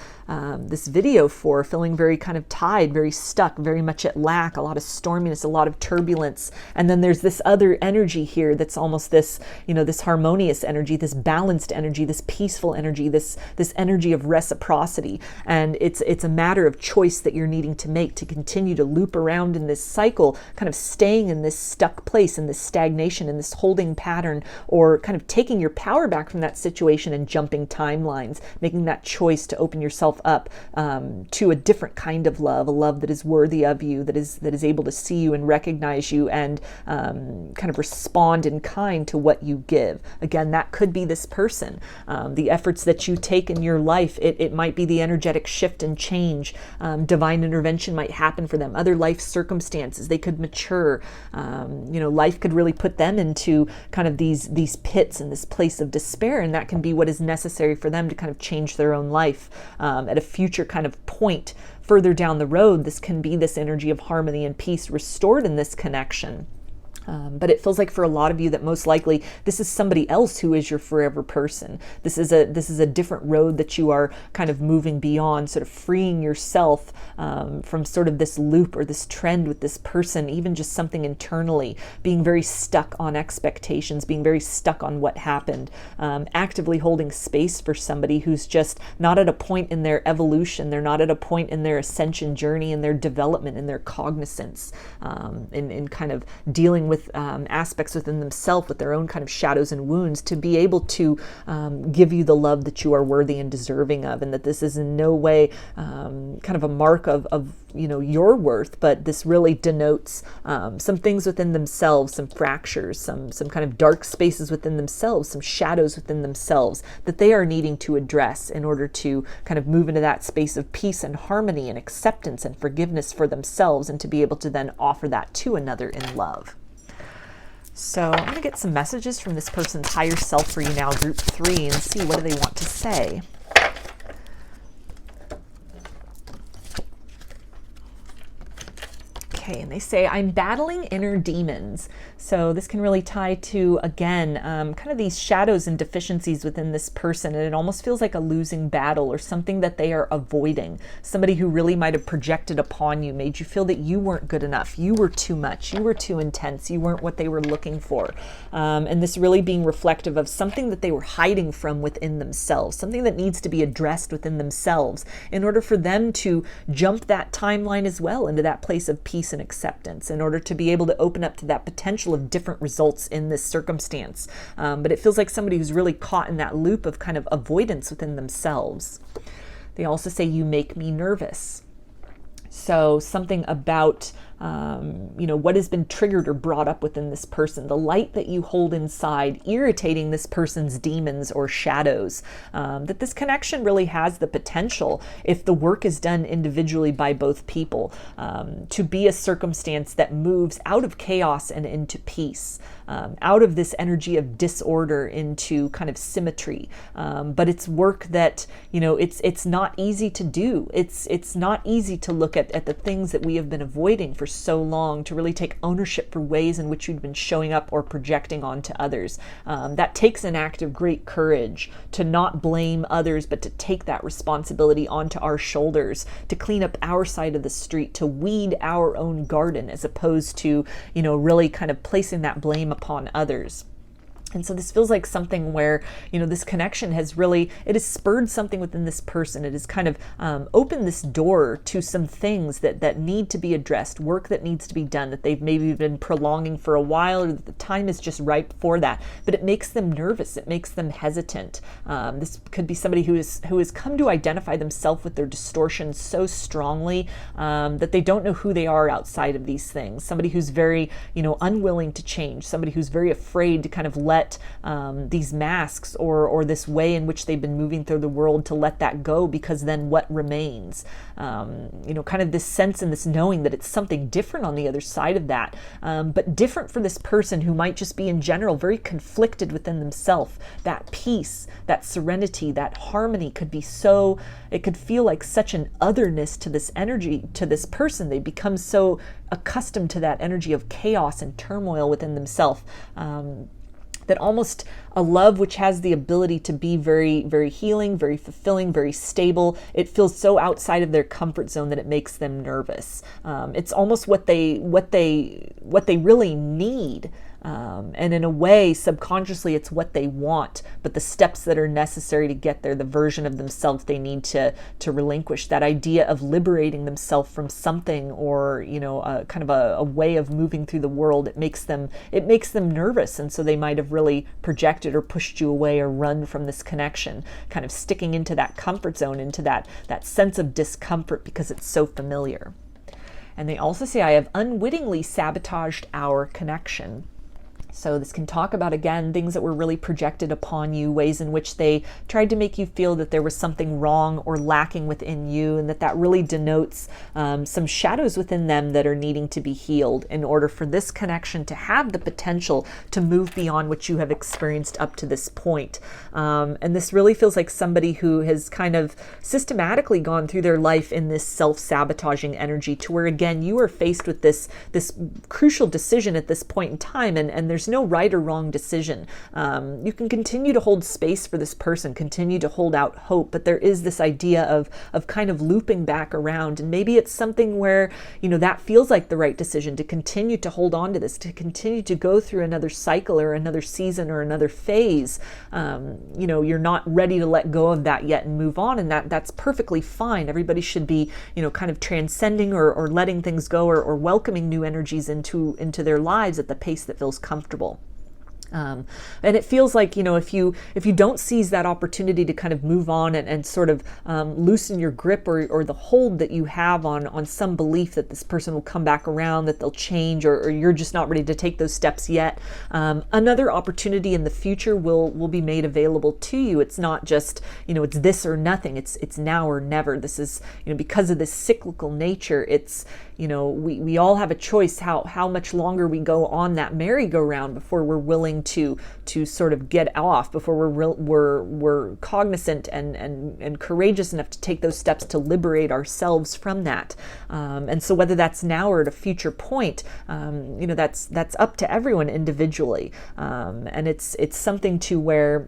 this video for, feeling very kind of tied, very stuck, very much at lack, a lot of storminess, a lot of turbulence. And then there's this other energy here that's almost this, this harmonious energy, this balanced energy, this peaceful energy, this energy of reciprocity. And it's a matter of choice that you're needing to make to continue to loop around in this cycle, kind of staying in this stuck place, in this stagnation, in this holding pattern, or kind of taking your power back from that situation and jumping timelines, making that choice to open yourself up to a different kind of love, a love that is worthy of you, that is able to see you and recognize you and kind of respond in kind to what you give. Again, that could be this person. The efforts that you take in your life, it might be the energetic shift and change. Divine intervention might happen for them. Other life circumstances, they could mature. Life could really put them into kind of these pits and this place of despair, and that can be what is necessary for them to kind of change their own life. At a future kind of point further down the road, this can be this energy of harmony and peace restored in this connection. But it feels like for a lot of you that most likely this is somebody else who is your forever person. This is a different road that you are kind of moving beyond, sort of freeing yourself from sort of this loop or this trend with this person, even just something internally, being very stuck on expectations, being very stuck on what happened, actively holding space for somebody who's just not at a point in their evolution, they're not at a point in their ascension journey, in their development, in their cognizance, in kind of dealing with aspects within themselves, with their own kind of shadows and wounds, to be able to give you the love that you are worthy and deserving of, and that this is in no way kind of a mark of your worth, but this really denotes some things within themselves, some fractures, some kind of dark spaces within themselves, some shadows within themselves that they are needing to address in order to kind of move into that space of peace and harmony and acceptance and forgiveness for themselves, and to be able to then offer that to another in love. So I'm going to get some messages from this person's higher self for you now, group 3, and see what do they want to say. Okay, and they say, I'm battling inner demons. So this can really tie to, again, kind of these shadows and deficiencies within this person. And it almost feels like a losing battle, or something that they are avoiding. Somebody who really might have projected upon you, made you feel that you weren't good enough. You were too much. You were too intense. You weren't what they were looking for. And this really being reflective of something that they were hiding from within themselves, something that needs to be addressed within themselves in order for them to jump that timeline as well into that place of peace and acceptance, in order to be able to open up to that potential of different results in this circumstance. But it feels like somebody who's really caught in that loop of kind of avoidance within themselves. They also say, you make me nervous. So something about what has been triggered or brought up within this person, the light that you hold inside, irritating this person's demons or shadows, that this connection really has the potential, if the work is done individually by both people, to be a circumstance that moves out of chaos and into peace, out of this energy of disorder into kind of symmetry. But it's work that, it's not easy to do. It's not easy to look at the things that we have been avoiding for so long, to really take ownership for ways in which you've been showing up or projecting onto others. That takes an act of great courage, to not blame others, but to take that responsibility onto our shoulders, to clean up our side of the street, to weed our own garden, as opposed to, really kind of placing that blame upon others. And so this feels like something where, this connection has it has spurred something within this person. It has kind of opened this door to some things that need to be addressed, work that needs to be done, that they've maybe been prolonging for a while, or that the time is just ripe for that. But it makes them nervous. It makes them hesitant. This could be somebody who has come to identify themselves with their distortions so strongly that they don't know who they are outside of these things. Somebody who's very, unwilling to change. Somebody who's very afraid to kind of let these masks or this way in which they've been moving through the world, to let that go, because then what remains? Kind of this sense and this knowing that it's something different on the other side of that, but different for this person who might just be in general very conflicted within themselves. That peace, that serenity, that harmony could be it could feel like such an otherness to this energy, to this person. They become so accustomed to that energy of chaos and turmoil within themselves. That almost a love which has the ability to be very, very healing, very fulfilling, very stable, it feels so outside of their comfort zone that it makes them nervous. It's almost what they really need. And in a way, subconsciously, it's what they want, but the steps that are necessary to get there, the version of themselves they need to relinquish, that idea of liberating themselves from something, or kind of a way of moving through the world, it makes them nervous, and so they might have really projected or pushed you away or run from this connection, kind of sticking into that comfort zone, into that sense of discomfort because it's so familiar. And they also say, I have unwittingly sabotaged our connection. So this can talk about, again, things that were really projected upon you, ways in which they tried to make you feel that there was something wrong or lacking within you, and that really denotes some shadows within them that are needing to be healed in order for this connection to have the potential to move beyond what you have experienced up to this point. And this really feels like somebody who has kind of systematically gone through their life in this self-sabotaging energy, to where, again, you are faced with this crucial decision at this point in time, and there's There's no right or wrong decision. You can continue to hold space for this person, continue to hold out hope, but there is this idea of kind of looping back around. And maybe it's something where, that feels like the right decision to continue to hold on to this, to continue to go through another cycle or another season or another phase. You're not ready to let go of that yet and move on, and that's perfectly fine. Everybody should be, kind of transcending or letting things go or welcoming new energies into their lives at the pace that feels comfortable. And it feels like, if you don't seize that opportunity to kind of move on and sort of loosen your grip or the hold that you have on some belief that this person will come back around, that they'll change, or you're just not ready to take those steps yet, another opportunity in the future will be made available to you. It's not just, it's this or nothing. It's now or never. This is, because of this cyclical nature, it's, we all have a choice how much longer we go on that merry-go-round before we're willing to sort of get off, before we're cognizant and courageous enough to take those steps to liberate ourselves from that. And so whether that's now or at a future point, that's up to everyone individually. And it's something to where,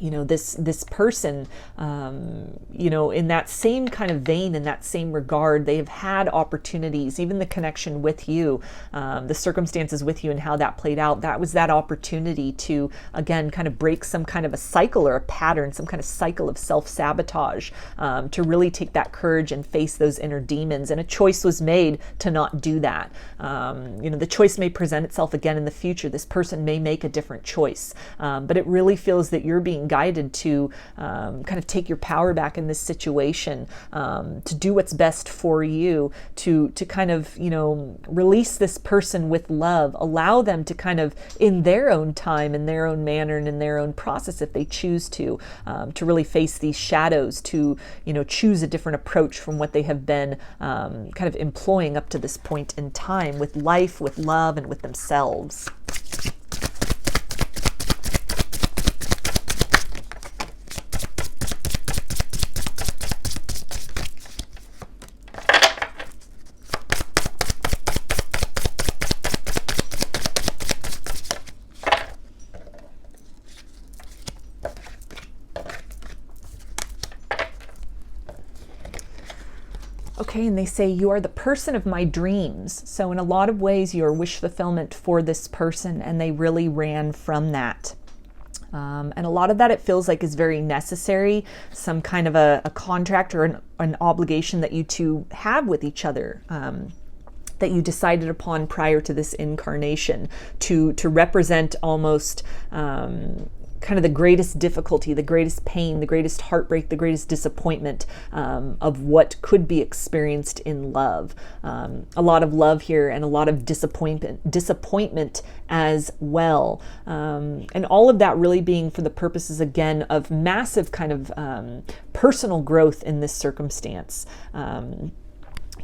this person, in that same kind of vein, in that same regard, they have had opportunities, even the connection with you, the circumstances with you and how that played out. That was that opportunity to, again, kind of break some kind of a cycle or a pattern, some kind of cycle of self-sabotage, to really take that courage and face those inner demons. And a choice was made to not do that. The choice may present itself again in the future. This person may make a different choice, but it really feels that you're being guided to kind of take your power back in this situation, to do what's best for you, to kind of, release this person with love, allow them to kind of, in their own time, in their own manner, and in their own process, if they choose to really face these shadows, to, choose a different approach from what they have been kind of employing up to this point in time with life, with love, and with themselves. Okay, and they say, you are the person of my dreams. So in a lot of ways, you're wish fulfillment for this person, and they really ran from that. And a lot of that, it feels like, is very necessary, some kind of a contract or an obligation that you two have with each other. That you decided upon prior to this incarnation to represent almost kind of the greatest difficulty, the greatest pain, the greatest heartbreak, the greatest disappointment of what could be experienced in love. A lot of love here and a lot of disappointment as well. And all of that really being for the purposes, again, of massive kind of personal growth in this circumstance.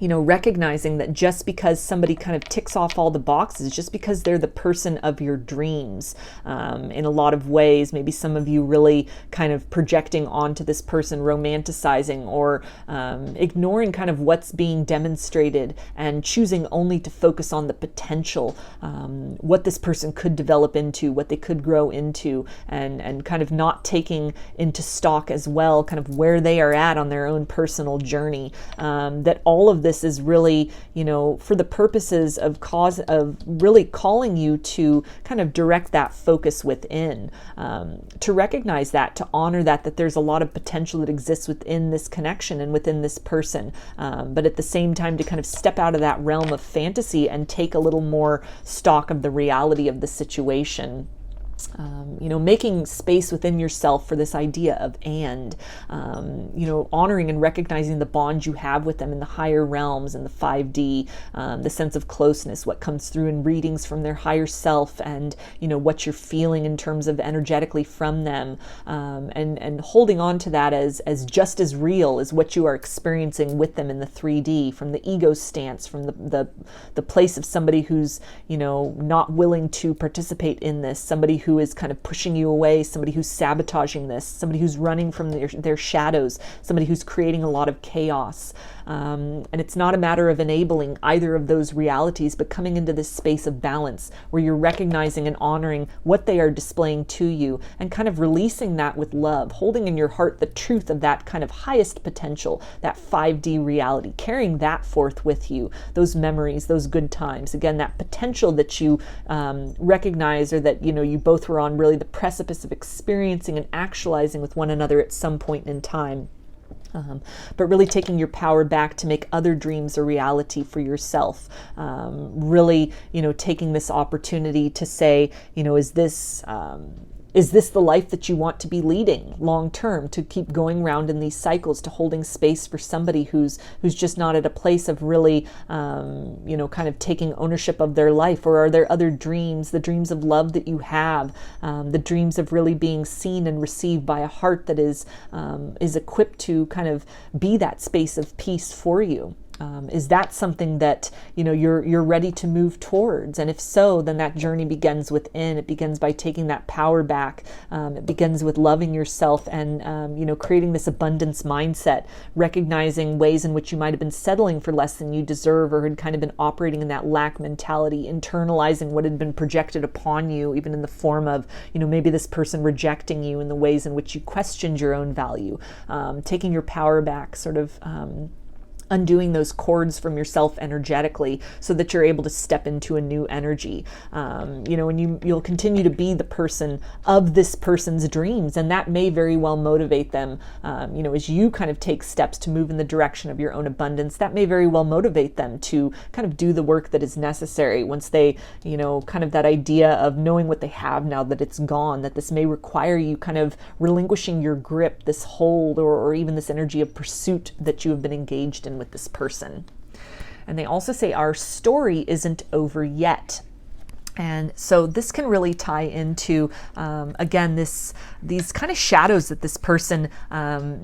Recognizing that just because somebody kind of ticks off all the boxes, just because they're the person of your dreams, in a lot of ways, maybe some of you really kind of projecting onto this person, romanticizing or ignoring kind of what's being demonstrated and choosing only to focus on the potential, what this person could develop into, what they could grow into, and kind of not taking into stock as well kind of where they are at on their own personal journey. That all of this is really, for the purposes of really calling you to kind of direct that focus within, to recognize that, to honor that there's a lot of potential that exists within this connection and within this person, but at the same time to kind of step out of that realm of fantasy and take a little more stock of the reality of the situation. Making space within yourself for this idea of honoring and recognizing the bond you have with them in the higher realms and the 5D, the sense of closeness, what comes through in readings from their higher self, and what you're feeling in terms of energetically from them, and holding on to that as just as real as what you are experiencing with them in the 3D, from the ego stance, from the place of somebody who's not willing to participate in this, somebody who is kind of pushing you away, somebody who's sabotaging this, somebody who's running from their shadows, somebody who's creating a lot of chaos. And it's not a matter of enabling either of those realities, but coming into this space of balance where you're recognizing and honoring what they are displaying to you and kind of releasing that with love, holding in your heart the truth of that kind of highest potential, that 5D reality, carrying that forth with you, those memories, those good times. Again, that potential that you recognize, or that, you both were on really the precipice of experiencing and actualizing with one another at some point in time. But really taking your power back to make other dreams a reality for yourself. Really, taking this opportunity to say, is this the life that you want to be leading long term, to keep going round in these cycles, to holding space for somebody who's just not at a place of really, kind of taking ownership of their life? Or are there other dreams, the dreams of love that you have, the dreams of really being seen and received by a heart that is equipped to kind of be that space of peace for you? Is that something that you're ready to move towards? And if so, then that journey begins within. It begins by taking that power back. It begins with loving yourself and creating this abundance mindset, recognizing ways in which you might have been settling for less than you deserve, or had kind of been operating in that lack mentality, internalizing what had been projected upon you, even in the form of maybe this person rejecting you in the ways in which you questioned your own value. Taking your power back, sort of undoing those cords from yourself energetically so that you're able to step into a new energy. And you'll continue to be the person of this person's dreams, and that may very well motivate them, as you kind of take steps to move in the direction of your own abundance. That may very well motivate them to kind of do the work that is necessary once they, kind of that idea of knowing what they have now that it's gone, that this may require you kind of relinquishing your grip, this hold, or even this energy of pursuit that you have been engaged in with this person. And they also say our story isn't over yet. And so this can really tie into, again, these kind of shadows that this person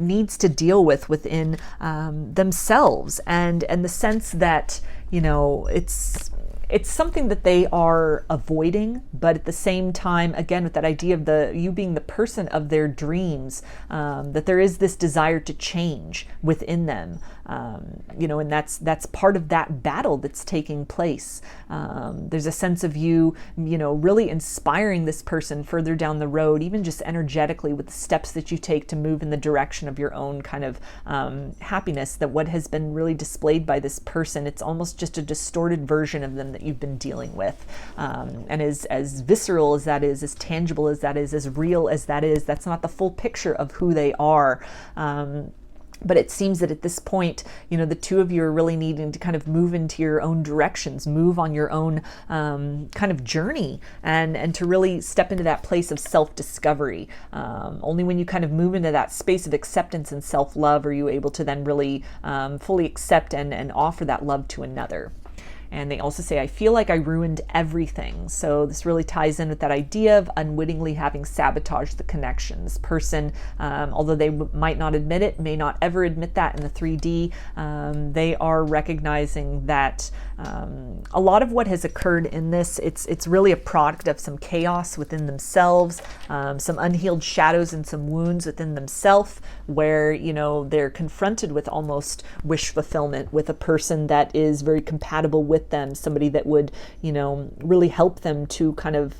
needs to deal with within themselves, and the sense that, it's something that they are avoiding, but at the same time, again, with that idea of you being the person of their dreams, that there is this desire to change within them, and that's part of that battle that's taking place. There's a sense of you, really inspiring this person further down the road, even just energetically, with the steps that you take to move in the direction of your own kind of happiness. That what has been really displayed by this person, it's almost just a distorted version of them that you've been dealing with. And as visceral as that is, as tangible as that is, as real as that is, that's not the full picture of who they are. But it seems that at this point, the two of you are really needing to kind of move into your own directions, move on your own kind of journey, and to really step into that place of self-discovery. Only when you kind of move into that space of acceptance and self-love are you able to then really fully accept and offer that love to another. And they also say, I feel like I ruined everything. So this really ties in with that idea of unwittingly having sabotaged the connection. This person, although they might not admit it, may not ever admit that in the 3D, they are recognizing that a lot of what has occurred in this, it's really a product of some chaos within themselves, some unhealed shadows and some wounds within themselves, where, they're confronted with almost wish fulfillment with a person that is very compatible with them, somebody that would, really help them to kind of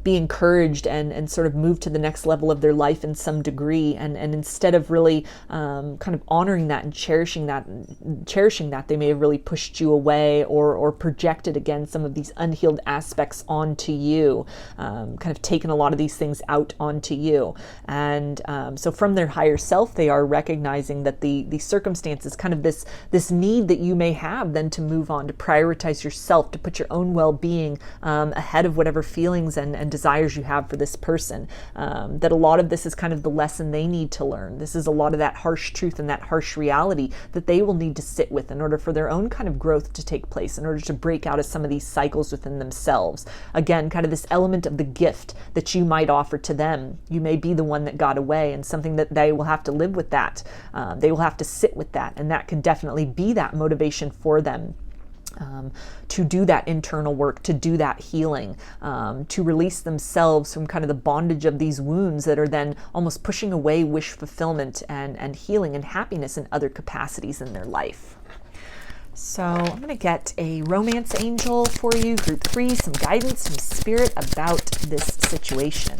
be encouraged and sort of move to the next level of their life in some degree. And instead of really kind of honoring that and cherishing that, they may have really pushed you away or projected, again, some of these unhealed aspects onto you, kind of taken a lot of these things out onto you. And so from their higher self, they are recognizing that the circumstances, kind of this need that you may have then to move on, to prioritize yourself, to put your own well-being ahead of whatever feelings and desires you have for this person, that a lot of this is kind of the lesson they need to learn. This is a lot of that harsh truth and that harsh reality that they will need to sit with in order for their own kind of growth to take place, in order to break out of some of these cycles within themselves. Again, kind of this element of the gift that you might offer to them. You may be the one that got away, and something that they will have to live with that. They will have to sit with that, and that could definitely be that motivation for them. to do that internal work, to do that healing, to release themselves from kind of the bondage of these wounds that are then almost pushing away wish fulfillment and healing and happiness in other capacities in their life. So I'm going to get a romance angel for you, group 3, some guidance from spirit about this situation.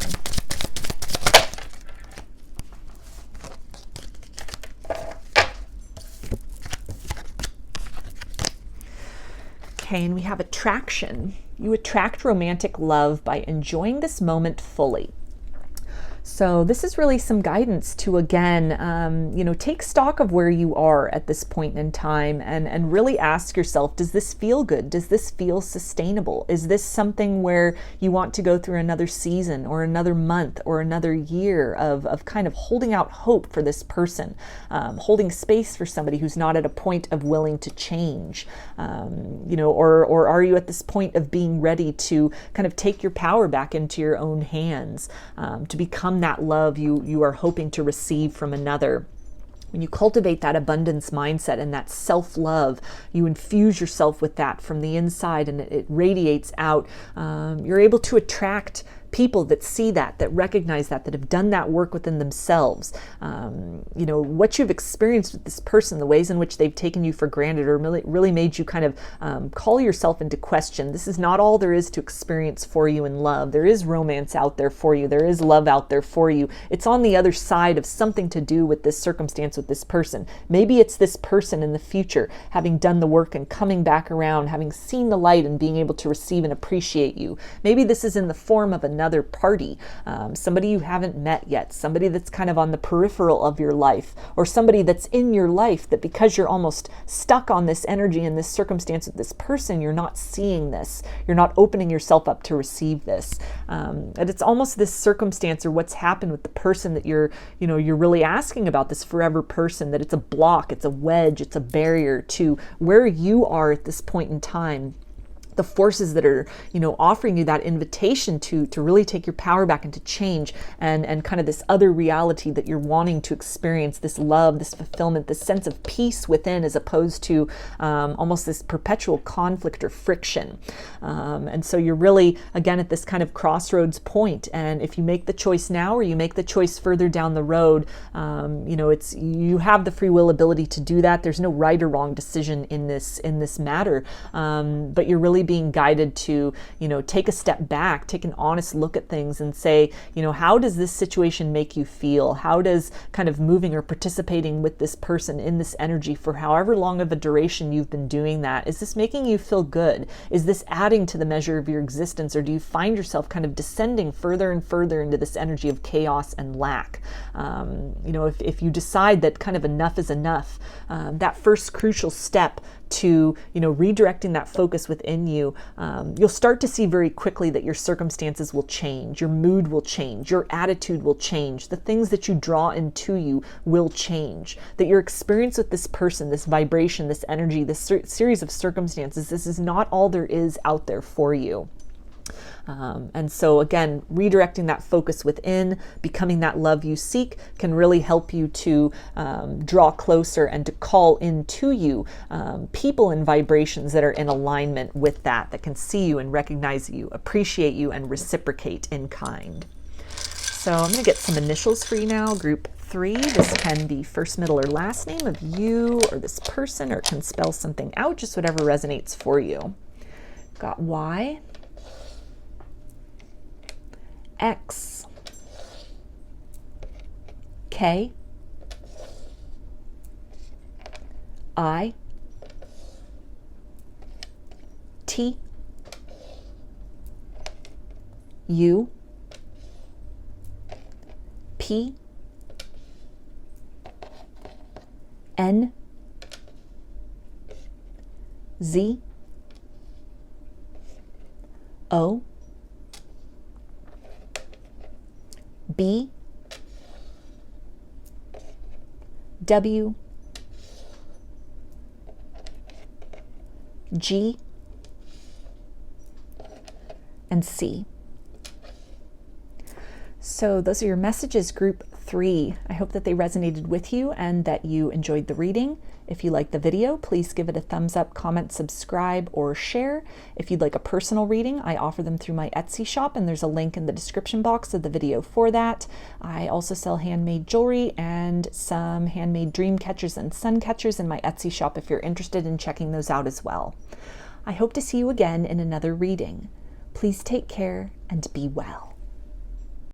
Okay, and we have attraction. You attract romantic love by enjoying this moment fully. So this is really some guidance to, again, take stock of where you are at this point in time and really ask yourself, does this feel good? Does this feel sustainable? Is this something where you want to go through another season or another month or another year of kind of holding out hope for this person, holding space for somebody who's not at a point of willing to change, or are you at this point of being ready to kind of take your power back into your own hands, to become that love you are hoping to receive from another? When you cultivate that abundance mindset and that self-love, you infuse yourself with that from the inside and it radiates out. You're able to attract people that see that recognize that have done that work within themselves. What you've experienced with this person, the ways in which they've taken you for granted or really made you kind of call yourself into question. This is not all there is to experience for you in love. There is romance out there for you. There is love out there for you. It's on the other side of something to do with this circumstance with this person. Maybe it's this person in the future having done the work and coming back around, having seen the light and being able to receive and appreciate you. Maybe this is in the form of another party, somebody you haven't met yet, somebody that's kind of on the peripheral of your life, or somebody that's in your life that because you're almost stuck on this energy and this circumstance with this person, you're not seeing this, you're not opening yourself up to receive this. And it's almost this circumstance or what's happened with the person that you're really asking about, this forever person, that it's a block, it's a wedge, it's a barrier to where you are at this point in time. The forces that are, offering you that invitation to really take your power back and to change and kind of this other reality that you're wanting to experience, this love, this fulfillment, this sense of peace within, as opposed to almost this perpetual conflict or friction. And so you're really, again, at this kind of crossroads point. And if you make the choice now or you make the choice further down the road, you have the free will ability to do that. There's no right or wrong decision in this matter. But you're really being guided to, take a step back, take an honest look at things and say, how does this situation make you feel? How does kind of moving or participating with this person in this energy for however long of a duration you've been doing that, is this making you feel good? Is this adding to the measure of your existence, or do you find yourself kind of descending further and further into this energy of chaos and lack? If you decide that kind of enough is enough, that first crucial step to redirecting that focus within you, you'll start to see very quickly that your circumstances will change, your mood will change, your attitude will change, the things that you draw into you will change, that your experience with this person, this vibration, this energy, this series of circumstances, this is not all there is out there for you. And so again, redirecting that focus within, becoming that love you seek, can really help you to draw closer and to call into you people and vibrations that are in alignment with that can see you and recognize you, appreciate you, and reciprocate in kind. So I'm going to get some initials for you now. Group 3, this can be first, middle, or last name of you or this person, or it can spell something out, just whatever resonates for you. Got Y, X, K, I, T, U, P, N, Z, O, B, W, G, and C. So those are your messages, group 3. I hope that they resonated with you and that you enjoyed the reading. If you liked the video, please give it a thumbs up, comment, subscribe, or share. If you'd like a personal reading, I offer them through my Etsy shop, and there's a link in the description box of the video for that. I also sell handmade jewelry and some handmade dream catchers and sun catchers in my Etsy shop if you're interested in checking those out as well. I hope to see you again in another reading. Please take care and be well.